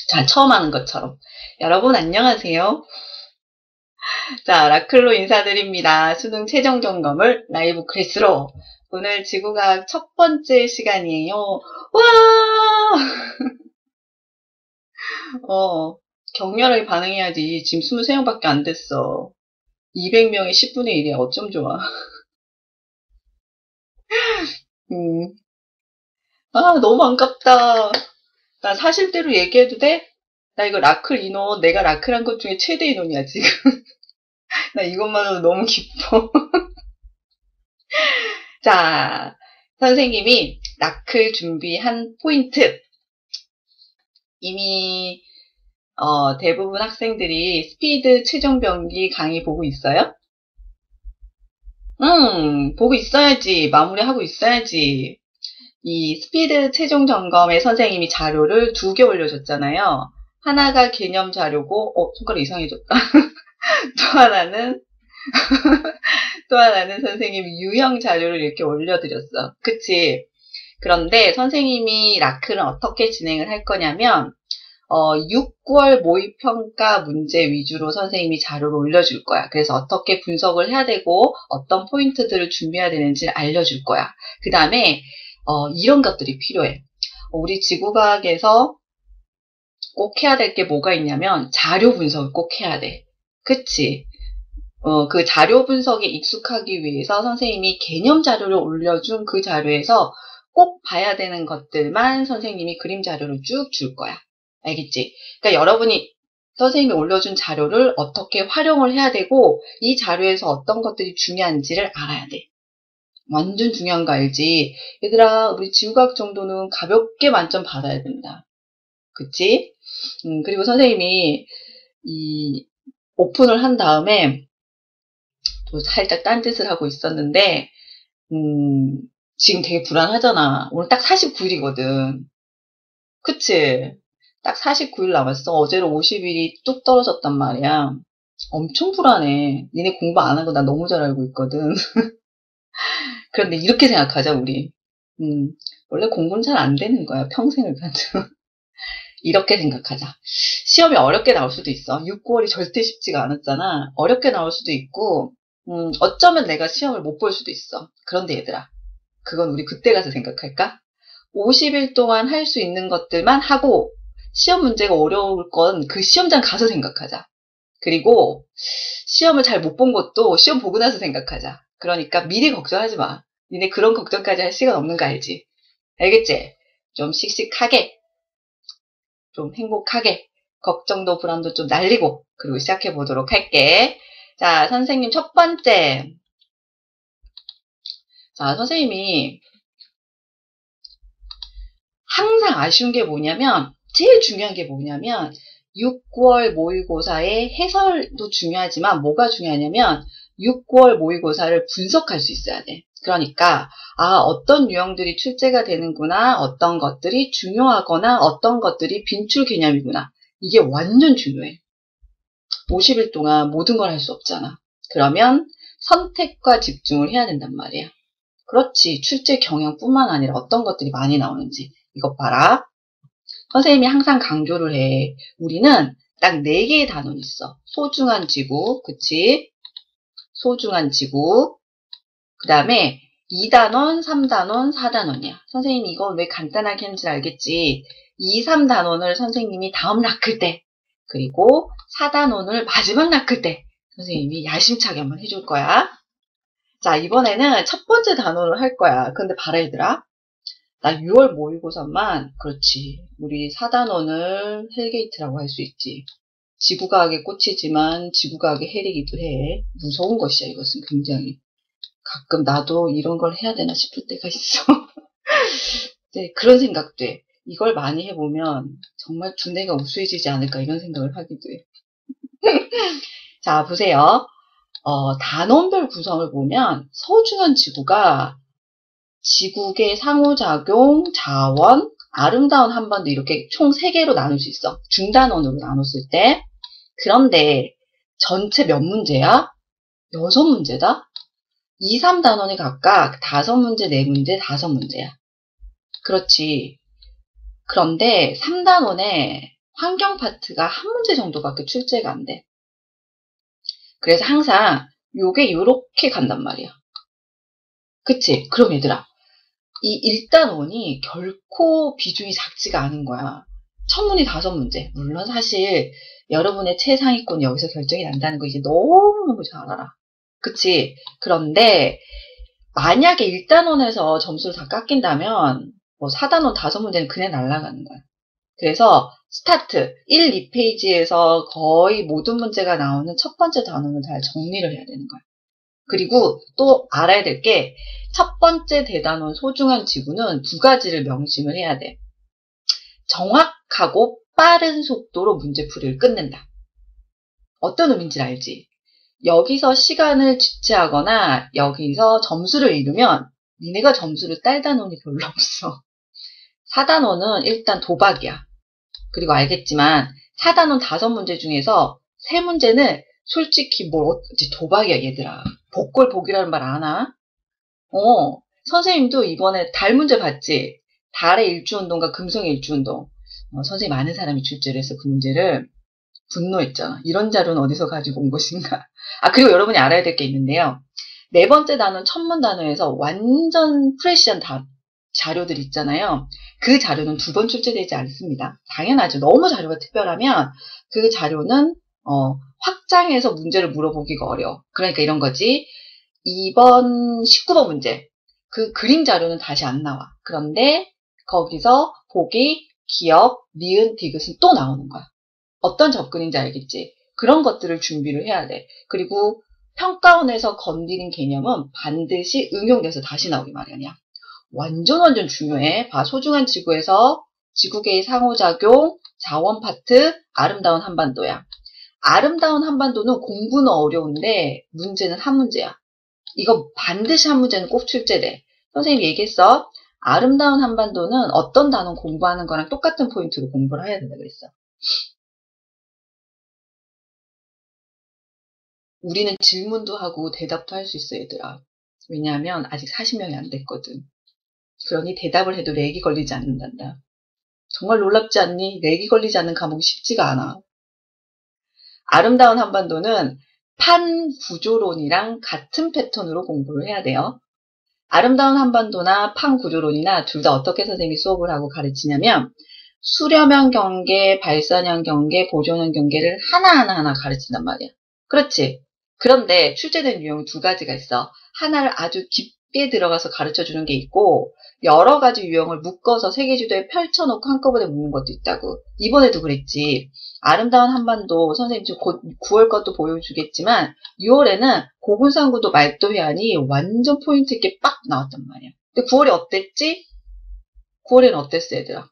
자, 처음 하는 것처럼. 여러분, 안녕하세요. 자, 라클로 인사드립니다. 수능 최종 점검을 라이브 클래스로. 오늘 지구과학 첫 번째 시간이에요. 와! 어, 격렬하게 반응해야지. 지금 23명밖에 안 됐어. 200명의 10분의 1이야. 어쩜 좋아. 음. 아, 너무 반갑다. 나 사실대로 얘기해도 돼? 나 이거 라클 인원, 내가 라클한 것 중에 최대 인원이야, 지금. 나 이것만으로 너무 기뻐. 자, 선생님이 라클 준비한 포인트. 이미 대부분 학생들이 스피드 최종 병기 강의 보고 있어요? 보고 있어야지. 마무리하고 있어야지. 이 스피드 최종 점검에 선생님이 자료를 2개 올려줬잖아요. 하나가 개념 자료고, 손가락 이상해졌다. 또 하나는, 또 하나는 선생님이 유형 자료를 이렇게 올려드렸어. 그치? 그런데 선생님이 라클은 어떻게 진행을 할 거냐면, 6, 9월 모의평가 문제 위주로 선생님이 자료를 올려줄 거야. 그래서 어떻게 분석을 해야 되고 어떤 포인트들을 준비해야 되는지 알려줄 거야. 그 다음에 이런 것들이 필요해. 우리 지구과학에서 꼭 해야 될 게 뭐가 있냐면 자료 분석을 꼭 해야 돼. 그치? 그 자료 분석에 익숙하기 위해서 선생님이 개념 자료를 올려준 그 자료에서 꼭 봐야 되는 것들만 선생님이 그림 자료를 쭉 줄 거야. 알겠지? 그러니까 여러분이 선생님이 올려준 자료를 어떻게 활용을 해야 되고 이 자료에서 어떤 것들이 중요한지를 알아야 돼. 완전 중요한 거 알지? 얘들아, 우리 지구과학 정도는 가볍게 만점 받아야 된다. 그치? 그리고 선생님이 이 오픈을 한 다음에 또 살짝 딴짓을 하고 있었는데 지금 되게 불안하잖아. 오늘 딱 49일이거든. 그치? 딱 49일 남았어. 어제로 50일이 뚝 떨어졌단 말이야. 엄청 불안해. 니네 공부 안 한 거 나 너무 잘 알고 있거든. 그런데 이렇게 생각하자, 우리. 원래 공부는 잘 안 되는 거야, 평생을 가도. 이렇게 생각하자. 시험이 어렵게 나올 수도 있어. 6, 9월이 절대 쉽지가 않았잖아. 어렵게 나올 수도 있고, 어쩌면 내가 시험을 못 볼 수도 있어. 그런데 얘들아, 그건 우리 그때 가서 생각할까? 50일 동안 할 수 있는 것들만 하고, 시험 문제가 어려울 건 그 시험장 가서 생각하자. 그리고 시험을 잘 못 본 것도 시험 보고 나서 생각하자. 그러니까 미리 걱정하지 마. 니네 그런 걱정까지 할 시간 없는 거 알지? 알겠지? 좀 씩씩하게, 좀 행복하게, 걱정도 불안도 좀 날리고, 그리고 시작해 보도록 할게. 자, 선생님 첫 번째. 자, 선생님이 항상 아쉬운 게 뭐냐면, 제일 중요한 게 뭐냐면, 6, 9월 모의고사의 해설도 중요하지만 뭐가 중요하냐면 6, 9월 모의고사를 분석할 수 있어야 돼. 그러니까 어떤 유형들이 출제가 되는구나, 어떤 것들이 중요하거나 어떤 것들이 빈출 개념이구나. 이게 완전 중요해. 50일 동안 모든 걸 할 수 없잖아. 그러면 선택과 집중을 해야 된단 말이야. 그렇지. 출제 경향뿐만 아니라 어떤 것들이 많이 나오는지. 이것 봐라. 선생님이 항상 강조를 해. 우리는 딱 4개의 단원이 있어. 소중한 지구, 그치? 소중한 지구. 그 다음에 2단원, 3단원, 4단원이야. 선생님이 이건 왜 간단하게 했는지 알겠지? 2, 3단원을 선생님이 다음 락클 때, 그리고 4단원을 마지막 락클 때 선생님이 야심차게 한번 해줄 거야. 자, 이번에는 첫 번째 단원을 할 거야. 근데 봐라 얘들아. 나 6월 모의고사만, 그렇지. 우리 4단원을 헬게이트라고 할 수 있지. 지구과학에 꽂히지만 지구과학의 헬이기도 해. 무서운 것이야, 이것은 굉장히. 가끔 나도 이런 걸 해야 되나 싶을 때가 있어. 네, 그런 생각도 해. 이걸 많이 해보면 정말 두뇌가 우수해지지 않을까 이런 생각을 하기도 해. 자, 보세요. 단원별 구성을 보면 소중한 지구가 지국의 상호작용, 자원, 아름다운 한반도 이렇게 총 3개로 나눌 수 있어. 중단원으로 나눴을 때. 그런데 전체 몇 문제야? 6문제다? 2, 3단원이 각각 5문제, 4문제, 5문제야. 그렇지. 그런데 3단원에 환경 파트가 한 문제 정도밖에 출제가 안 돼. 그래서 항상 요게 요렇게 간단 말이야. 그치? 그럼 얘들아, 이 1단원이 결코 비중이 작지가 않은 거야. 천문이 5문제. 물론 사실 여러분의 최상위권 여기서 결정이 난다는 거 이제 너무너무 잘 알아. 그치? 그런데 만약에 1단원에서 점수를 다 깎인다면 뭐 4단원 5문제는 그냥 날아가는 거야. 그래서 스타트 1, 2페이지에서 거의 모든 문제가 나오는 첫 번째 단원을 잘 정리를 해야 되는 거야. 그리고 또 알아야 될 게 첫 번째 대단원 소중한 지구는 2가지를 명심을 해야 돼. 정확하고 빠른 속도로 문제풀이를 끝낸다. 어떤 의미인지 알지? 여기서 시간을 지체하거나 여기서 점수를 잃으면 니네가 점수를 딸 단원이 별로 없어. 4단원은 일단 도박이야. 그리고 알겠지만 4단원 5문제 중에서 3문제는 솔직히 뭘 어찌 도박이야 얘들아. 복골 복이라는 말 아나? 선생님도 이번에 달 문제 봤지? 달의 일주운동과 금성의 일주운동. 선생님 아는 사람이 출제를 해서 그 문제를 분노했잖아. 이런 자료는 어디서 가지고 온 것인가. 그리고 여러분이 알아야 될 게 있는데요. 4번째 단원 천문 단어에서 완전 프레시한 자료들 있잖아요. 그 자료는 2번 출제되지 않습니다. 당연하죠. 너무 자료가 특별하면 그 자료는 확장해서 문제를 물어보기가 어려워. 그러니까 이런 거지. 2번 19번 문제. 그 그림 자료는 다시 안 나와. 그런데 거기서 보기, 기억, 니은, 디귿은 또 나오는 거야. 어떤 접근인지 알겠지? 그런 것들을 준비를 해야 돼. 그리고 평가원에서 건드린 개념은 반드시 응용돼서 다시 나오기 마련이야. 완전 중요해. 봐, 소중한 지구에서 지구계의 상호작용, 자원 파트, 아름다운 한반도야. 아름다운 한반도는 공부는 어려운데 문제는 한 문제야. 이거 반드시 한 문제는 꼭 출제돼. 선생님이 얘기했어. 아름다운 한반도는 어떤 단원 공부하는 거랑 똑같은 포인트로 공부를 해야 된다고 그랬어. 우리는 질문도 하고 대답도 할 수 있어, 얘들아. 왜냐하면 아직 40명이 안 됐거든. 그러니 대답을 해도 렉이 걸리지 않는단다. 정말 놀랍지 않니? 렉이 걸리지 않는 과목이 쉽지가 않아. 아름다운 한반도는 판 구조론이랑 같은 패턴으로 공부를 해야 돼요. 아름다운 한반도나 판 구조론이나 둘 다 어떻게 선생님이 수업을 하고 가르치냐면 수렴형 경계, 발산형 경계, 보존형 경계를 하나하나 가르친단 말이야. 그렇지? 그런데 출제된 유형이 2가지가 있어. 하나를 아주 깊게 들어가서 가르쳐주는 게 있고 여러 가지 유형을 묶어서 세계지도에 펼쳐놓고 한꺼번에 묻는 것도 있다고. 이번에도 그랬지. 아름다운 한반도 선생님 지금 곧 9월 것도 보여주겠지만 6월에는 고군산구도 말도 회안이 완전 포인트 있게 빡 나왔단 말이야. 근데 9월에 어땠지? 9월에는 어땠어 얘들아?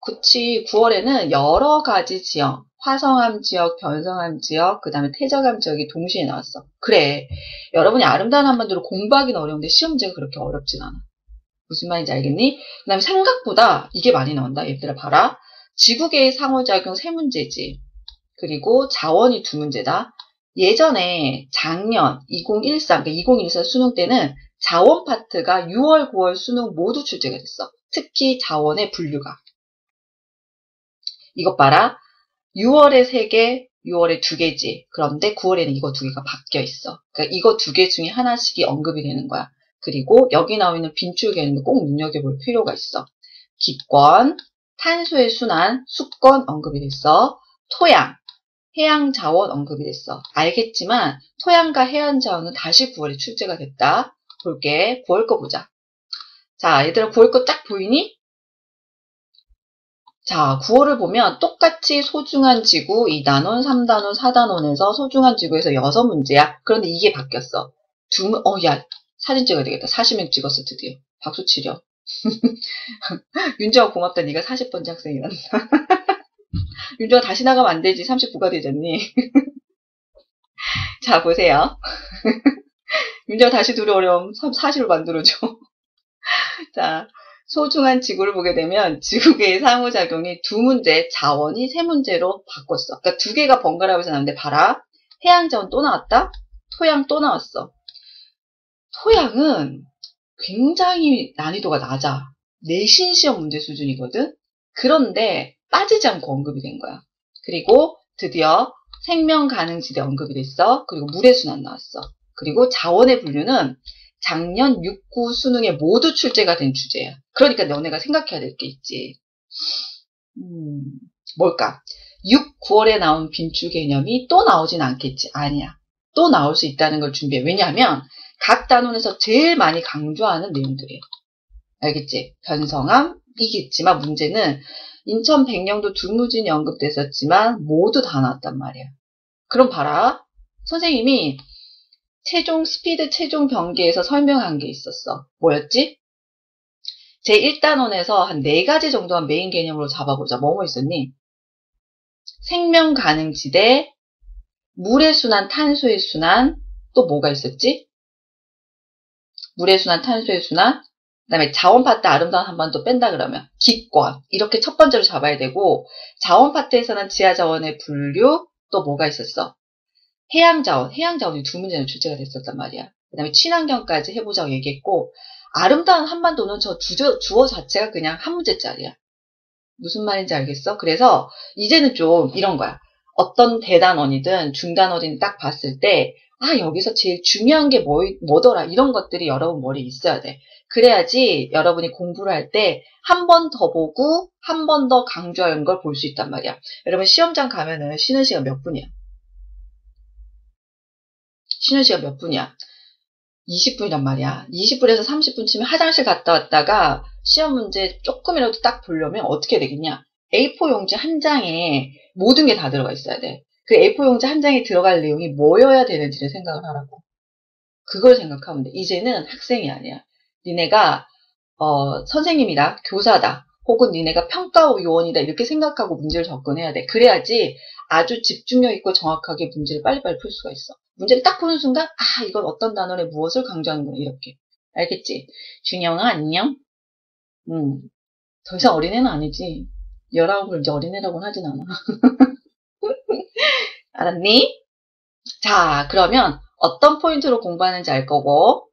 그치. 9월에는 여러 가지 지역, 화성암 지역, 변성암 지역, 그 다음에 태적암 지역이 동시에 나왔어. 그래. 여러분이 아름다운 한반도를 공부하기는 어려운데 시험 문제가 그렇게 어렵진 않아. 무슨 말인지 알겠니? 그 다음에 생각보다 이게 많이 나온다. 얘들아 봐라. 지구계의 상호작용 3문제지. 그리고 자원이 2문제다. 예전에 작년 2013, 그러니까 2014 수능 때는 자원 파트가 6월, 9월 수능 모두 출제가 됐어. 특히 자원의 분류가. 이것 봐라. 6월에 3개, 6월에 2개지. 그런데 9월에는 이거 2개가 바뀌어 있어. 그러니까 이거 2개 중에 하나씩이 언급이 되는 거야. 그리고 여기 나와 있는 빈출 개념도 꼭 눈여겨볼 필요가 있어. 기권, 탄소의 순환, 수권 언급이 됐어. 토양, 해양 자원 언급이 됐어. 알겠지만 토양과 해양 자원은 다시 9월에 출제가 됐다. 볼게. 9월 거 보자. 자, 얘들아 9월 거 딱 보이니? 자, 9월을 보면 똑같이 소중한 지구 2단원, 3단원, 4단원에서 소중한 지구에서 6문제야. 그런데 이게 바뀌었어. 야, 사진 찍어야 되겠다. 40명 찍었어, 드디어. 박수 치려. 윤주아 고맙다. 네가 40번째 학생이란다. 윤주아 다시 나가면 안 되지. 39가 되잖니. 자, 보세요. 윤주아 다시 들어오렴. 40을 만들어줘. 자, 소중한 지구를 보게 되면 지구계의 상호작용이 2문제, 자원이 3문제로 바꿨어. 그러니까 2개가 번갈아가면서 나오는데 봐라. 해양자원 또 나왔다. 토양 또 나왔어. 토양은 굉장히 난이도가 낮아. 내신 시험 문제 수준이거든. 그런데 빠지지 않고 언급이 된 거야. 그리고 드디어 생명 가능지대 언급이 됐어. 그리고 물의 순환 나왔어. 그리고 자원의 분류는 작년 6구 수능에 모두 출제가 된 주제야. 그러니까 너네가 생각해야 될 게 있지. 뭘까? 6, 9월에 나온 빈출 개념이 또 나오진 않겠지. 아니야. 또 나올 수 있다는 걸 준비해. 왜냐하면 각 단원에서 제일 많이 강조하는 내용들이에요. 알겠지? 변성함이겠지만 문제는 인천 백령도 두무진이 언급됐었지만 모두 다 나왔단 말이야. 그럼 봐라. 선생님이 스피드 최종 변계에서 설명한 게 있었어. 뭐였지? 제1단원에서 한 4가지 정도만 메인 개념으로 잡아보자. 뭐뭐 있었니? 생명 가능지대, 물의 순환, 탄소의 순환, 또 뭐가 있었지? 물의 순환, 탄소의 순환, 그 다음에 자원 파트 아름다운 한반도 뺀다 그러면 기권 이렇게 첫 번째로 잡아야 되고, 자원 파트에서는 지하 자원의 분류, 또 뭐가 있었어? 해양 자원이 2문제는 출제가 됐었단 말이야. 그 다음에 친환경까지 해보자고 얘기했고, 아름다운 한반도는 저 주어 자체가 그냥 한 문제짜리야. 무슨 말인지 알겠어? 그래서 이제는 좀 이런 거야. 어떤 대단원이든 중단원이든 딱 봤을 때, 아, 여기서 제일 중요한 게 뭐더라, 이런 것들이 여러분 머리에 있어야 돼. 그래야지 여러분이 공부를 할 때 한 번 더 보고 한 번 더 강조하는 걸 볼 수 있단 말이야. 여러분 시험장 가면은 쉬는 시간 몇 분이야? 쉬는 시간 몇 분이야? 20분이란 말이야. 20분에서 30분 치면 화장실 갔다 왔다가 시험 문제 조금이라도 딱 보려면 어떻게 되겠냐? A4 용지 한 장에 모든 게 다 들어가 있어야 돼. 그 A4 용지 한 장에 들어갈 내용이 뭐여야 되는지를 생각을 하라고. 그걸 생각하면 돼. 이제는 학생이 아니야. 니네가 선생님이다, 교사다, 혹은 니네가 평가위원이다 이렇게 생각하고 문제를 접근해야 돼. 그래야지 아주 집중력 있고 정확하게 문제를 빨리빨리 풀 수가 있어. 문제를 딱 보는 순간 아, 이건 어떤 단원에 무엇을 강조하는구나 이렇게. 알겠지? 준영아 안녕? 더 이상 어린애는 아니지. 19을 이제 어린애라고는 하진 않아. 알았니? 자, 그러면 어떤 포인트로 공부하는지 알 거고,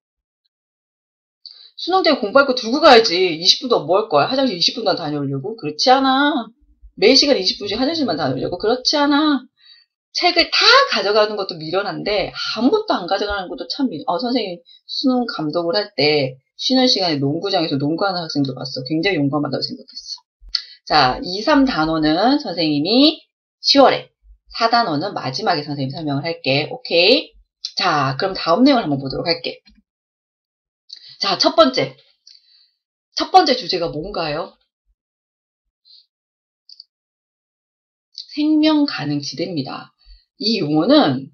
수능 때 공부할 거 들고 가야지. 20분도 뭐 할 거야? 화장실 20분만 다녀오려고? 그렇지 않아. 매 시간 20분씩 화장실만 다녀오려고? 그렇지 않아. 책을 다 가져가는 것도 미련한데 아무것도 안 가져가는 것도 참 선생님 수능 감독을 할 때 쉬는 시간에 농구장에서 농구하는 학생도 봤어. 굉장히 용감하다고 생각했어. 자, 2, 3단원은 선생님이 10월에, 4단원은 마지막에 선생님 설명을 할게. 오케이? 자, 그럼 다음 내용을 한번 보도록 할게. 자, 첫 번째 주제가 뭔가요? 생명 가능 지대입니다. 이 용어는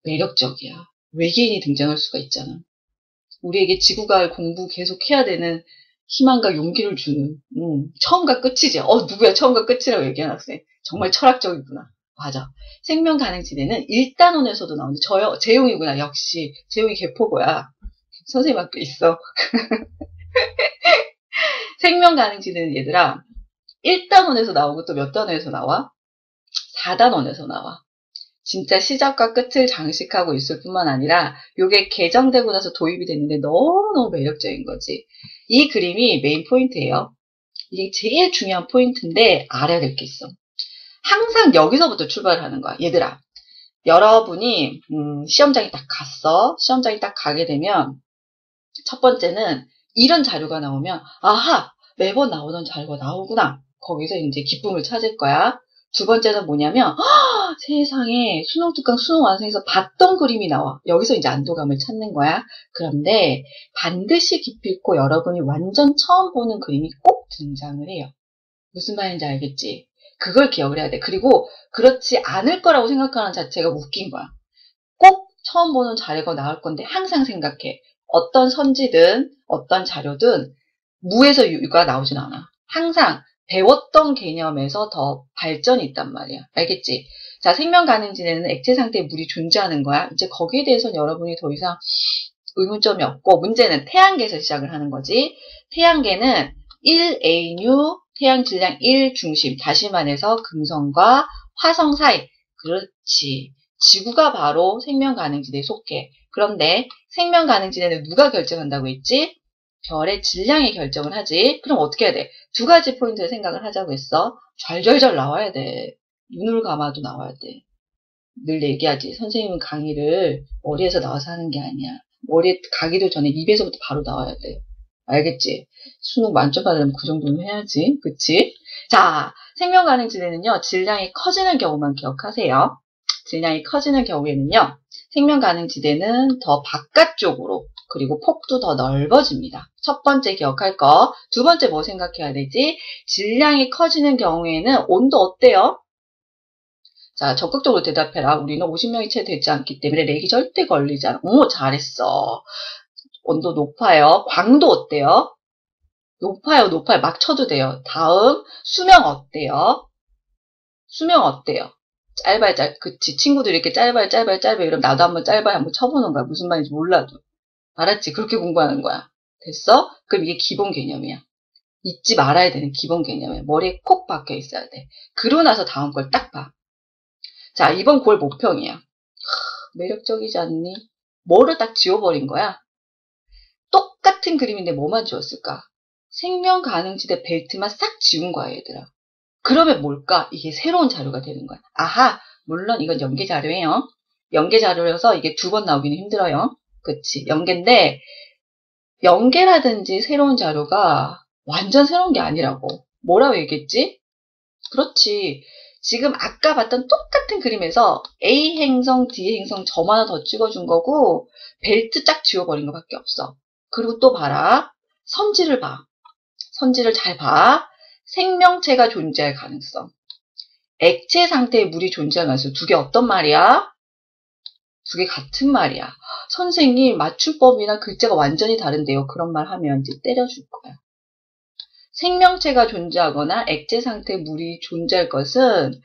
매력적이야. 외계인이 등장할 수가 있잖아. 우리에게 지구과의 공부 계속 해야 되는 희망과 용기를 주는, 처음과 끝이지. 누구야 처음과 끝이라고 얘기하는 학생. 정말 철학적이구나. 맞아. 생명 가능 지대는 1단원에서도 나오는데, 재용이구나. 역시 재용이 개포고야. 선생님 학교 있어. 생명 가능 지대는 얘들아 1단원에서 나오고 또 몇 단원에서 나와? 4단원에서 나와. 진짜 시작과 끝을 장식하고 있을 뿐만 아니라 이게 개정되고 나서 도입이 됐는데 너무너무 매력적인 거지. 이 그림이 메인 포인트예요. 이게 제일 중요한 포인트인데 알아야 될 게 있어. 항상 여기서부터 출발하는 거야. 얘들아, 여러분이 시험장에 딱 갔어. 시험장에 딱 가게 되면 첫 번째는 이런 자료가 나오면 아하, 매번 나오던 자료가 나오구나. 거기서 이제 기쁨을 찾을 거야. 두 번째는 뭐냐면 세상에 수능 특강 수능 완성에서 봤던 그림이 나와. 여기서 이제 안도감을 찾는 거야. 그런데 반드시 기필코 여러분이 완전 처음 보는 그림이 꼭 등장을 해요. 무슨 말인지 알겠지? 그걸 기억을 해야 돼. 그리고 그렇지 않을 거라고 생각하는 자체가 웃긴 거야. 꼭 처음 보는 자료가 나올 건데 항상 생각해. 어떤 선지든 어떤 자료든 무에서 유가 나오진 않아. 항상 배웠던 개념에서 더 발전이 있단 말이야. 알겠지? 자, 생명 가능지대는 액체 상태에 물이 존재하는 거야. 이제 거기에 대해서는 여러분이 더 이상 의문점이 없고, 문제는 태양계에서 시작을 하는 거지. 태양계는 1A뉴, 태양 질량 1 중심, 다시 말해서 금성과 화성 사이. 그렇지. 지구가 바로 생명 가능지대에 속해. 그런데 생명 가능지대는 누가 결정한다고 했지? 별의 질량이 결정을 하지. 그럼 어떻게 해야 돼? 두 가지 포인트를 생각을 하자고 했어. 절절절 나와야 돼. 눈을 감아도 나와야 돼. 늘 얘기하지. 선생님은 강의를 머리에서 나와서 하는 게 아니야. 머리에 가기도 전에 입에서부터 바로 나와야 돼. 알겠지? 수능 만점 받으려면 그 정도는 해야지. 그치? 자, 생명 가능지대는요, 질량이 커지는 경우만 기억하세요. 질량이 커지는 경우에는요, 생명 가능지대는 더 바깥쪽으로, 그리고 폭도 더 넓어집니다. 첫 번째 기억할 거. 두 번째 뭐 생각해야 되지? 질량이 커지는 경우에는 온도 어때요? 자, 적극적으로 대답해라. 우리는 50명이 채 되지 않기 때문에 렉이 절대 걸리지 않아. 오, 잘했어. 온도 높아요. 광도 어때요? 높아요, 높아요. 막 쳐도 돼요. 다음, 수명 어때요? 수명 어때요? 짧아요, 그치. 친구들이 이렇게 짧아요, 짧아요, 짧아요. 이러면 나도 한번 짧아요, 한번 쳐보는 거야. 무슨 말인지 몰라도. 알았지? 그렇게 공부하는 거야. 됐어? 그럼 이게 기본 개념이야. 잊지 말아야 되는 기본 개념이야. 머리에 콕 박혀 있어야 돼. 그러고 나서 다음 걸 딱 봐. 자, 이번 9월 모평이야. 매력적이지 않니? 뭐를 딱 지워버린 거야? 똑같은 그림인데 뭐만 지웠을까? 생명 가능지대 벨트만 싹 지운 거야, 얘들아. 그러면 뭘까? 이게 새로운 자료가 되는 거야. 아하, 물론 이건 연계 자료예요. 연계 자료여서 이게 두 번 나오기는 힘들어요. 그치? 연계인데, 연계라든지 새로운 자료가 완전 새로운 게 아니라고. 뭐라고 얘기했지? 그렇지. 지금 아까 봤던 똑같은 그림에서 A 행성, D 행성 점 하나 더 찍어준 거고, 벨트 쫙 지워버린 것밖에 없어. 그리고 또 봐라. 선지를 봐. 선지를 잘 봐. 생명체가 존재할 가능성. 액체 상태의 물이 존재할 가능성. 두 개 어떤 말이야? 두 개 같은 말이야. 선생님, 맞춤법이나 글자가 완전히 다른데요. 그런 말 하면 이제 때려줄 거야. 생명체가 존재하거나 액체 상태의 물이 존재할 것은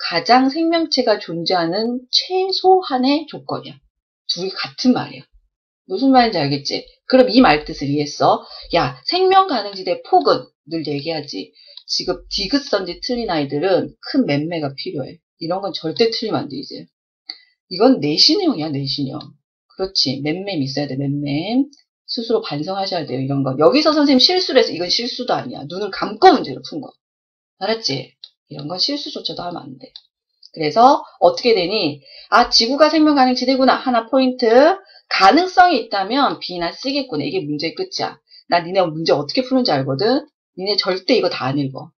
가장 생명체가 존재하는 최소한의 조건이야. 두 개 같은 말이야. 무슨 말인지 알겠지? 그럼 이 말뜻을 이해했어. 야, 생명 가능지대 폭은 늘 얘기하지. 지금 디귿선지 틀린 아이들은 큰 맴매가 필요해. 이런 건 절대 틀리면 안 돼, 이제. 이건 내신형이야, 내신형. 그렇지. 맴맴 있어야 돼, 맴맴. 스스로 반성하셔야 돼요, 이런 거. 여기서 선생님 실수를 해서 이건 실수도 아니야. 눈을 감고 문제를 푼 거. 알았지? 이런 건 실수조차도 하면 안 돼. 그래서 어떻게 되니? 아, 지구가 생명 가능 지대구나. 하나 포인트. 가능성이 있다면 B나 C겠구나. 이게 문제의 끝이야. 나 니네 문제 어떻게 푸는지 알거든? 니네 절대 이거 다 안 읽어.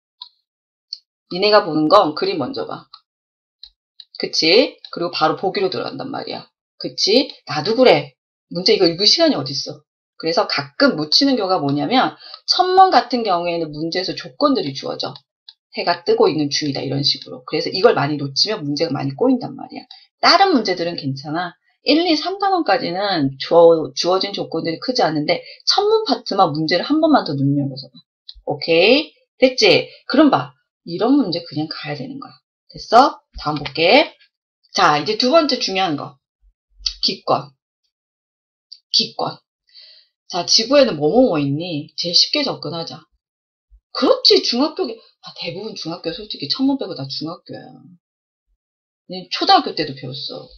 니네가 보는 건 그림 먼저 봐. 그치? 그리고 바로 보기로 들어간단 말이야. 그치? 나도 그래. 문제 이거 읽을 시간이 어딨어. 그래서 가끔 묻히는 경우가 뭐냐면 천문 같은 경우에는 문제에서 조건들이 주어져. 해가 뜨고 있는 주의다 이런 식으로. 그래서 이걸 많이 놓치면 문제가 많이 꼬인단 말이야. 다른 문제들은 괜찮아. 1, 2, 3단원까지는 주어진 조건들이 크지 않은데 천문 파트만 문제를 한 번만 더 눈여겨서 봐. 오케이? 됐지? 그럼 봐. 이런 문제 그냥 가야 되는 거야. 됐어? 다음 볼게. 자, 이제 두 번째 중요한 거. 기권. 기권. 자, 지구에는 뭐뭐뭐 있니? 제일 쉽게 접근하자. 그렇지, 대부분 중학교 솔직히 천문 빼고 다 중학교야. 초등학교 때도 배웠어.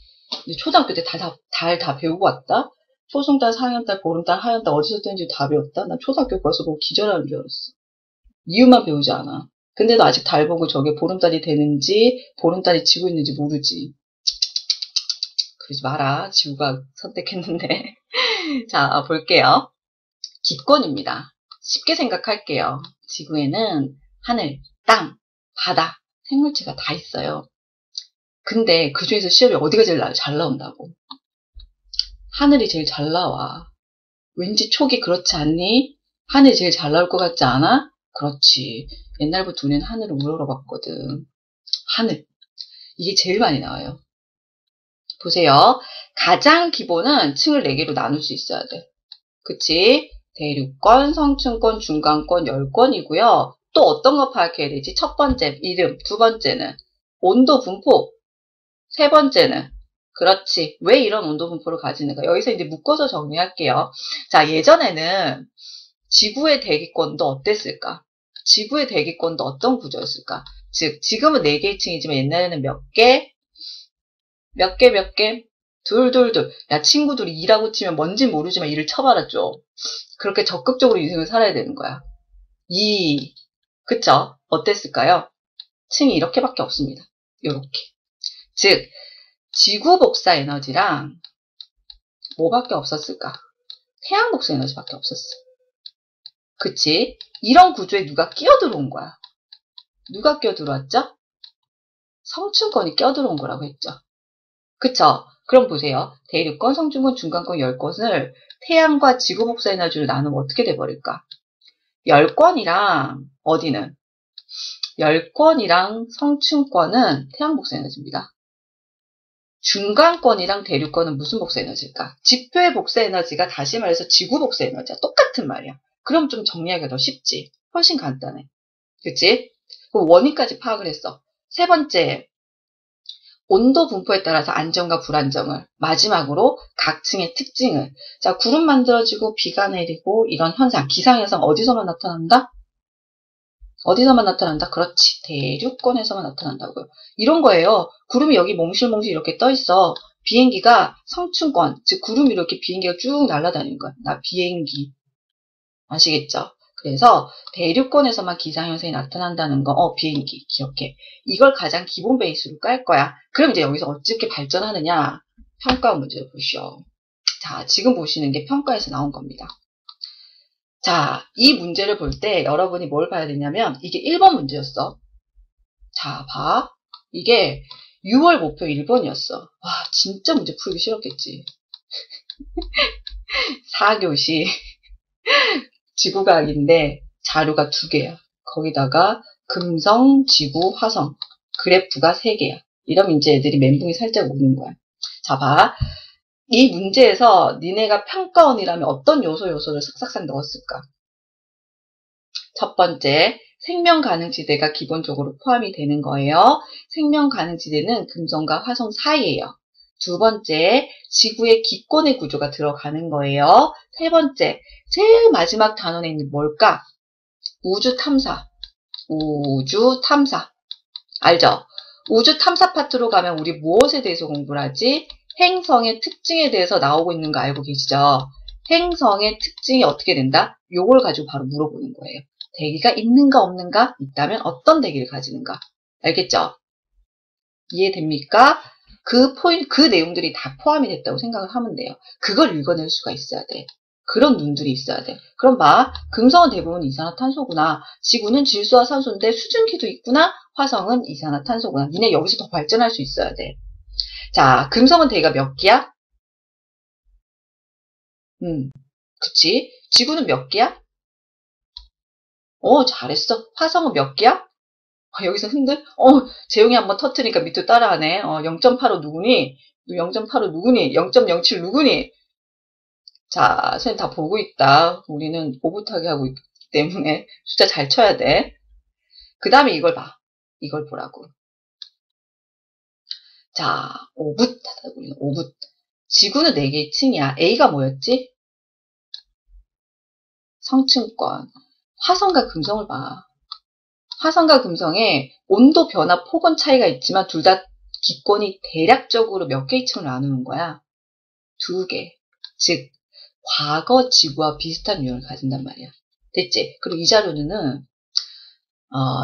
근데 초등학교 때 다 배우고 왔다? 초승달, 상현달, 보름달, 하현달 어디서 뜬지 다 배웠다? 난 초등학교 가서 보고 기절하는 줄 알았어. 이유만 배우지 않아. 근데도 아직 달 보고 저게 보름달이 되는지, 보름달이 지고 있는지 모르지. 그러지 마라. 지구가 선택했는데. 자, 볼게요. 기권입니다. 쉽게 생각할게요. 지구에는 하늘, 땅, 바다, 생물체가 다 있어요. 근데 그 중에서 시험이 어디가 제일 잘 나온다고? 하늘이 제일 잘 나와. 왠지 촉이 그렇지 않니? 하늘이 제일 잘 나올 것 같지 않아? 그렇지. 옛날부터 우리는 하늘을 우러러봤거든. 하늘. 이게 제일 많이 나와요. 보세요. 가장 기본은 층을 4개로 나눌 수 있어야 돼. 그치? 대륙권, 성층권, 중간권, 열권이고요. 또 어떤 거 파악해야 되지? 첫 번째, 이름. 두 번째는 온도 분포. 세 번째는 그렇지. 왜 이런 온도 분포를 가지는가? 여기서 이제 묶어서 정리할게요. 자, 예전에는 지구의 대기권도 어땠을까? 지구의 대기권도 어떤 구조였을까? 즉, 지금은 4개의 층이지만 옛날에는 몇 개? 둘. 야, 친구들이 이라고 치면 뭔진 모르지만 이를 쳐봐라 좀. 그렇게 적극적으로 인생을 살아야 되는 거야. 그쵸? 어땠을까요? 층이 이렇게밖에 없습니다. 요렇게. 즉, 지구 복사 에너지랑 뭐밖에 없었을까? 태양 복사 에너지밖에 없었어. 그치? 이런 구조에 누가 끼어들어온 거야. 누가 끼어들어왔죠? 성층권이 끼어들어온 거라고 했죠. 그쵸? 그럼 보세요. 대륙권, 성층권, 중간권, 열권을 태양과 지구 복사 에너지로 나누면 어떻게 돼버릴까? 열권이랑 어디는? 열권이랑 성층권은 태양 복사 에너지입니다. 중간권이랑 대륙권은 무슨 복사 에너지일까? 지표의 복사 에너지가 다시 말해서 지구 복사 에너지야. 똑같은 말이야. 그럼 좀 정리하기가 더 쉽지. 훨씬 간단해. 그치? 그럼 원인까지 파악을 했어. 세 번째, 온도 분포에 따라서 안정과 불안정을. 마지막으로 각 층의 특징을. 자, 구름 만들어지고 비가 내리고 이런 현상, 기상현상 어디서만 나타난다? 어디서만 나타난다? 그렇지. 대륙권에서만 나타난다고요. 이런 거예요. 구름이 여기 몽실몽실 이렇게 떠 있어. 비행기가 성층권, 즉 구름이 이렇게 비행기가 쭉 날아다니는 거야. 나 비행기. 아시겠죠? 그래서 대륙권에서만 기상현상이 나타난다는 거, 비행기 기억해. 이걸 가장 기본 베이스로 깔 거야. 그럼 이제 여기서 어떻게 발전하느냐? 평가 문제를 보시오. 자, 지금 보시는 게 평가에서 나온 겁니다. 자, 이 문제를 볼 때 여러분이 뭘 봐야 되냐면 이게 1번 문제였어. 자, 봐. 이게 6월 목표 1번이었어. 와, 진짜 문제 풀기 싫었겠지. 4교시 지구과학인데 자료가 2개야. 거기다가 금성, 지구, 화성 그래프가 3개야. 이러면 이제 애들이 멘붕이 살짝 오는 거야. 자, 봐. 이 문제에서 니네가 평가원이라면 어떤 요소를 싹싹싹 넣었을까? 첫 번째, 생명 가능지대가 기본적으로 포함이 되는 거예요. 생명 가능지대는 금성과 화성 사이예요. 두 번째, 지구의 기권의 구조가 들어가는 거예요. 세 번째, 제일 마지막 단원에 있는 뭘까? 우주 탐사. 우주 탐사. 알죠? 우주 탐사 파트로 가면 우리 무엇에 대해서 공부를 하지? 행성의 특징에 대해서 나오고 있는 거 알고 계시죠? 행성의 특징이 어떻게 된다? 요걸 가지고 바로 물어보는 거예요. 대기가 있는가 없는가? 있다면 어떤 대기를 가지는가? 알겠죠? 이해됩니까? 그 내용들이 다 포함이 됐다고 생각을 하면 돼요. 그걸 읽어낼 수가 있어야 돼. 그런 눈들이 있어야 돼. 그럼 봐. 금성은 대부분 이산화탄소구나. 지구는 질소와 산소인데 수증기도 있구나. 화성은 이산화탄소구나. 니네 여기서 더 발전할 수 있어야 돼. 자, 금성은 대기가 몇 개야? 그치. 지구는 몇 개야? 잘했어. 화성은 몇 개야? 여기서 흔들? 재용이 한번 터트리니까 밑으로 따라하네. 0.85 누구니? 0.85 누구니? 0.07 누구니? 자, 선생님 다 보고 있다. 우리는 오붓하게 하고 있기 때문에 숫자 잘 쳐야 돼. 그 다음에 이걸 봐. 이걸 보라고. 자, 오붓하다. 우리는 오붓. 지구는 4개의 층이야. A가 뭐였지? 성층권. 화성과 금성을 봐. 화성과 금성에 온도 변화 폭은 차이가 있지만 둘 다 기권이 대략적으로 몇 개의 층을 나누는 거야? 2개. 즉 과거 지구와 비슷한 유형을 가진단 말이야. 됐지? 그리고 이 자료는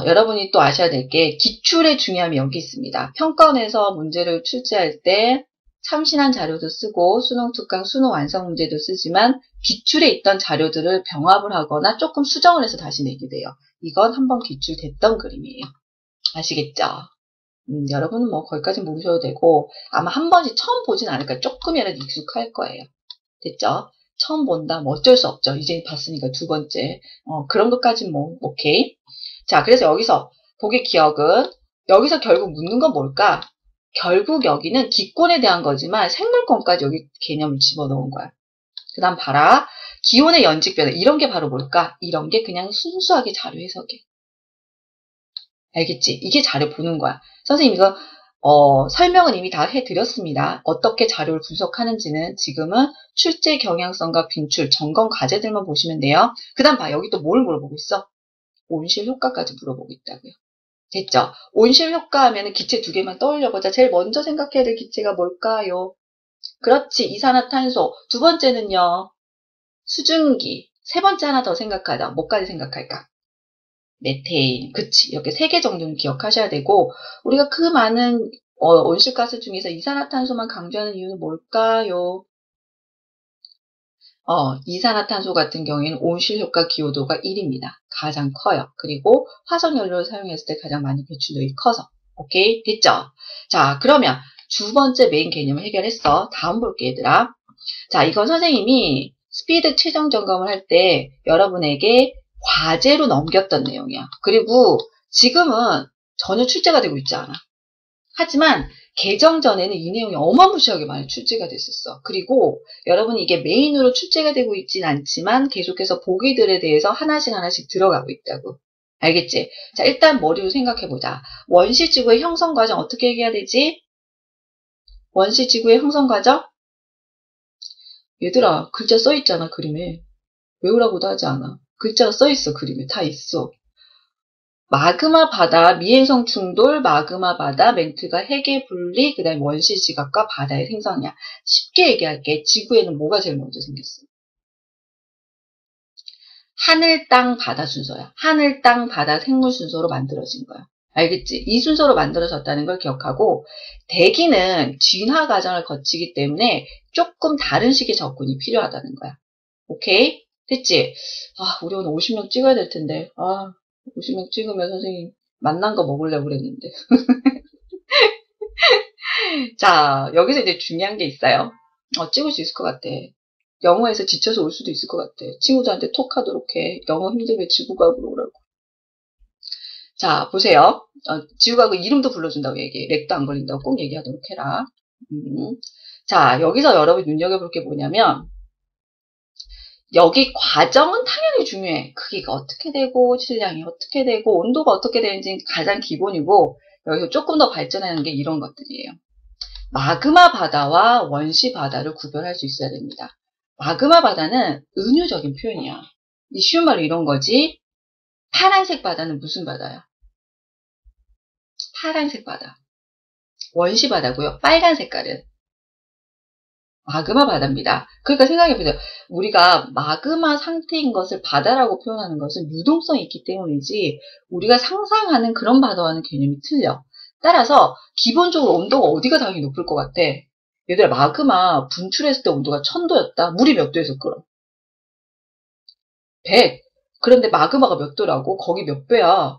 여러분이 또 아셔야 될 게 기출의 중요함이 여기 있습니다. 평가원에서 문제를 출제할 때 참신한 자료도 쓰고 수능 특강, 수능 완성 문제도 쓰지만 기출에 있던 자료들을 병합을 하거나 조금 수정을 해서 다시 내게 돼요. 이건 한번 기출됐던 그림이에요. 아시겠죠? 여러분은 뭐 거기까지 모르셔도 되고 아마 한 번씩 처음 보진 않을까 조금이라도 익숙할 거예요. 됐죠? 처음 본다 뭐 어쩔 수 없죠. 이제 봤으니까 2번째 그런 것까지 뭐 오케이. 자, 그래서 여기서 보기 기억은 여기서 결국 묻는 건 뭘까? 결국 여기는 기권에 대한 거지만 생물권까지 여기 개념을 집어넣은 거야. 그 다음 봐라. 기온의 연직 변화 이런 게 바로 뭘까? 이런 게 그냥 순수하게 자료 해석이야. 알겠지? 이게 자료 보는 거야. 선생님 이거 설명은 이미 다 해드렸습니다. 어떻게 자료를 분석하는지는 지금은 출제 경향성과 빈출, 점검 과제들만 보시면 돼요. 그 다음 봐. 여기 또 뭘 물어보고 있어? 온실 효과까지 물어보고 있다고요. 됐죠? 온실 효과 하면 기체 2개만 떠올려보자. 제일 먼저 생각해야 될 기체가 뭘까요? 그렇지. 이산화탄소. 두 번째는요. 수증기. 세 번째 하나 더 생각하자. 뭐까지 생각할까? 메테인. 그치. 이렇게 세 개 정도는 기억하셔야 되고, 우리가 그 많은 온실가스 중에서 이산화탄소만 강조하는 이유는 뭘까요? 이산화탄소 같은 경우에는 온실효과 기여도가 1입니다. 가장 커요. 그리고 화석연료를 사용했을 때 가장 많이 배출력이 커서. 오케이? 됐죠? 자, 그러면 두 번째 메인 개념을 해결했어. 다음 볼게, 얘들아. 자, 이건 선생님이 스피드 최종 점검을 할 때 여러분에게 과제로 넘겼던 내용이야. 그리고 지금은 전혀 출제가 되고 있지 않아. 하지만 개정 전에는 이 내용이 어마무시하게 많이 출제가 됐었어. 그리고 여러분이 이게 메인으로 출제가 되고 있진 않지만 계속해서 보기들에 대해서 하나씩 들어가고 있다고. 알겠지? 자, 일단 머리로 생각해보자. 원시지구의 형성 과정 어떻게 얘기해야 되지? 원시지구의 형성 과정? 얘들아, 글자 써있잖아, 그림에. 외우라고도 하지 않아. 글자가 써있어, 그림에. 다 있어. 마그마 바다, 미행성 충돌, 마그마 바다, 멘트가 핵의 분리, 그 다음에 원시 지각과 바다의 생성이야. 쉽게 얘기할게. 지구에는 뭐가 제일 먼저 생겼어? 하늘, 땅, 바다 순서야. 하늘, 땅, 바다, 생물 순서로 만들어진 거야. 알겠지? 이 순서로 만들어졌다는 걸 기억하고, 대기는 진화 과정을 거치기 때문에 조금 다른 식의 접근이 필요하다는 거야. 오케이? 됐지? 아, 우리 오늘 50명 찍어야 될 텐데. 50명 찍으면 선생님 만난 거 먹으려고 그랬는데. 자, 여기서 이제 중요한 게 있어요. 찍을 수 있을 것 같아. 영어에서 지쳐서 올 수도 있을 것 같아. 친구들한테 톡하도록 해. 영어 힘들면 지구과학으로 오라고. 자, 보세요. 지구과학 이름도 불러준다고 얘기해. 렉도 안 걸린다고 꼭 얘기하도록 해라. 자, 여기서 여러분이 눈여겨볼 게 뭐냐면, 여기 과정은 당연히 중요해. 크기가 어떻게 되고, 질량이 어떻게 되고, 온도가 어떻게 되는지 가장 기본이고, 여기서 조금 더 발전하는 게 이런 것들이에요. 마그마 바다와 원시 바다를 구별할 수 있어야 됩니다. 마그마 바다는 은유적인 표현이야. 이 쉬운 말로 이런 거지. 파란색 바다는 무슨 바다야? 파란색 바다. 원시 바다고요. 빨간 색깔은 마그마 바다입니다. 그러니까 생각해보세요. 우리가 마그마 상태인 것을 바다라고 표현하는 것은 유동성이 있기 때문이지 우리가 상상하는 그런 바다와는 개념이 틀려. 따라서 기본적으로 온도가 어디가 당연히 높을 것 같아? 얘들아, 마그마 분출했을 때 온도가 1000도였다. 물이 몇 도에서 끓어? 100. 그런데 마그마가 몇 도라고? 거기 몇 배야?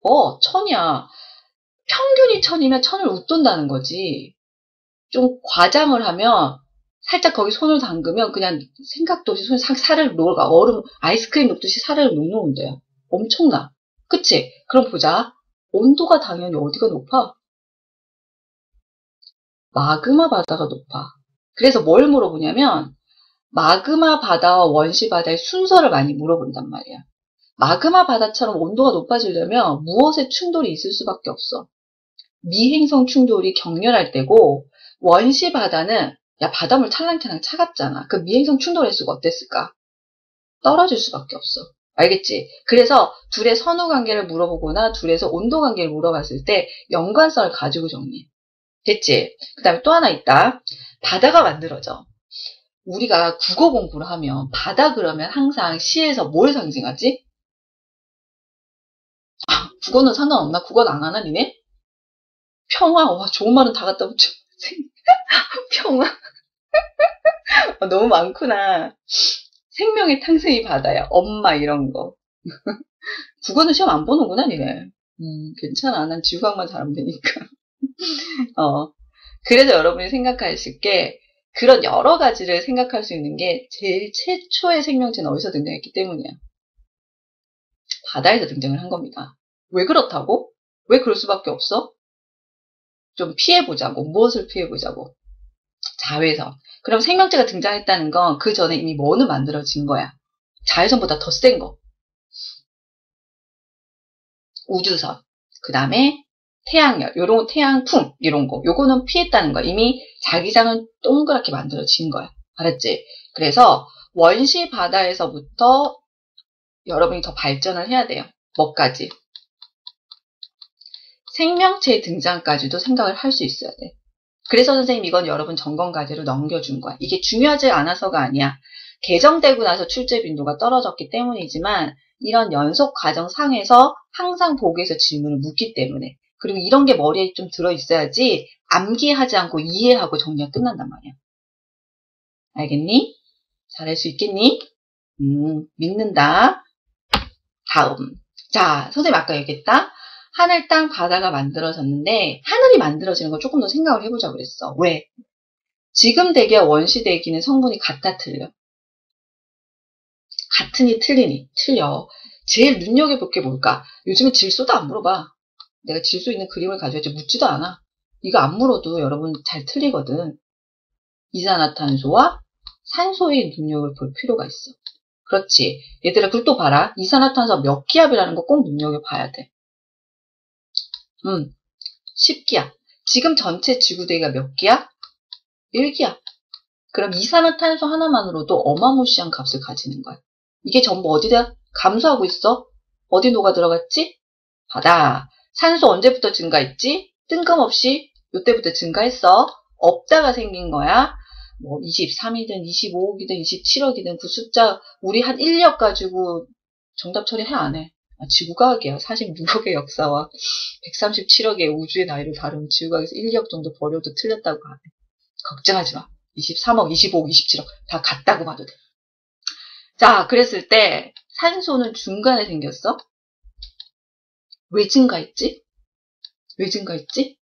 1000이야. 평균이 1000이면 1000을 웃돈다는 거지. 좀 과장을 하면 살짝 거기 손을 담그면 그냥 생각도 없이 손에 살을 녹아. 얼음, 아이스크림 녹듯이 살을 녹는데요. 엄청나. 그치? 그럼 보자. 온도가 당연히 어디가 높아? 마그마 바다가 높아. 그래서 뭘 물어보냐면 마그마 바다와 원시 바다의 순서를 많이 물어본단 말이야. 마그마 바다처럼 온도가 높아지려면 무엇의 충돌이 있을 수밖에 없어. 미행성 충돌이 격렬할 때고 원시 바다는 야 바닷물 찰랑찰랑 차갑잖아. 그 미행성 충돌 횟수가 어땠을까? 떨어질 수밖에 없어. 알겠지? 그래서 둘의 선후 관계를 물어보거나 둘에서 온도 관계를 물어봤을 때 연관성을 가지고 정리해. 됐지? 그 다음에 또 하나 있다. 바다가 만들어져. 우리가 국어 공부를 하면 바다 그러면 항상 시에서 뭘 상징하지? 국어는 상관없나? 국어는 안 하나 니네? 평화. 와 좋은 말은 다 갖다 붙여. 평화. 너무 많구나. 생명의 탕생이 바다야. 엄마 이런 거. 국어는 시험 안 보는구나 니네. 괜찮아. 난 지구과학만 잘하면 되니까. 그래서 여러분이 생각하실 게 그런 여러 가지를 생각할 수 있는 게 제일 최초의 생명체는 어디서 등장했기 때문이야. 바다에서 등장을 한 겁니다. 왜 그렇다고? 왜 그럴 수밖에 없어? 좀 피해보자고. 무엇을 피해보자고? 자외선. 그럼 생명체가 등장했다는 건 그 전에 이미 뭐는 만들어진 거야. 자외선보다 더 센 거. 우주선. 그 다음에 태양열, 요런 태양풍 이런 거. 요거는 피했다는 거야. 이미 자기장은 동그랗게 만들어진 거야. 알았지? 그래서 원시 바다에서부터 여러분이 더 발전을 해야 돼요. 뭐까지? 생명체의 등장까지도 생각을 할 수 있어야 돼. 그래서 선생님 이건 여러분 점검과제로 넘겨준 거야. 이게 중요하지 않아서가 아니야. 개정되고 나서 출제 빈도가 떨어졌기 때문이지만 이런 연속 과정 상에서 항상 보기에서 질문을 묻기 때문에 그리고 이런 게 머리에 좀 들어있어야지 암기하지 않고 이해하고 정리가 끝난단 말이야. 알겠니? 잘할 수 있겠니? 믿는다. 다음. 자, 선생님 아까 얘기했다. 하늘, 땅, 바다가 만들어졌는데 하늘이 만들어지는 걸 조금 더 생각을 해보자고 그랬어. 왜? 지금 대기와 원시 대기는 성분이 같아 틀려? 같으니 틀리니? 틀려. 제일 눈여겨볼 게 뭘까? 요즘에 질소도 안 물어봐. 내가 질소 있는 그림을 가져야지 묻지도 않아. 이거 안 물어도 여러분 잘 틀리거든. 이산화탄소와 산소의 능력을 볼 필요가 있어. 그렇지. 얘들아, 그걸 또 봐라. 이산화탄소 몇 기압이라는 거 꼭 눈여겨봐야 돼. 10기압. 지금 전체 지구대기가 몇 기압? 1기압. 그럼 이산화탄소 하나만으로도 어마무시한 값을 가지는 거야. 이게 전부 어디다 감소하고 있어? 어디 녹아 들어갔지? 바다. 산소 언제부터 증가했지? 뜬금없이 요때부터 증가했어. 없다가 생긴 거야. 뭐 23이든 25억이든 27억이든 그 숫자 우리 한 1력 가지고 정답 처리해 안 해. 지구과학이야. 46억의 역사와 137억의 우주의 나이를 다루는 지구과학에서 1력 정도 버려도 틀렸다고 하네. 걱정하지 마. 23억, 25억, 27억 다 같다고 봐도 돼. 자, 그랬을 때 산소는 중간에 생겼어? 왜 증가했지? 왜 증가했지?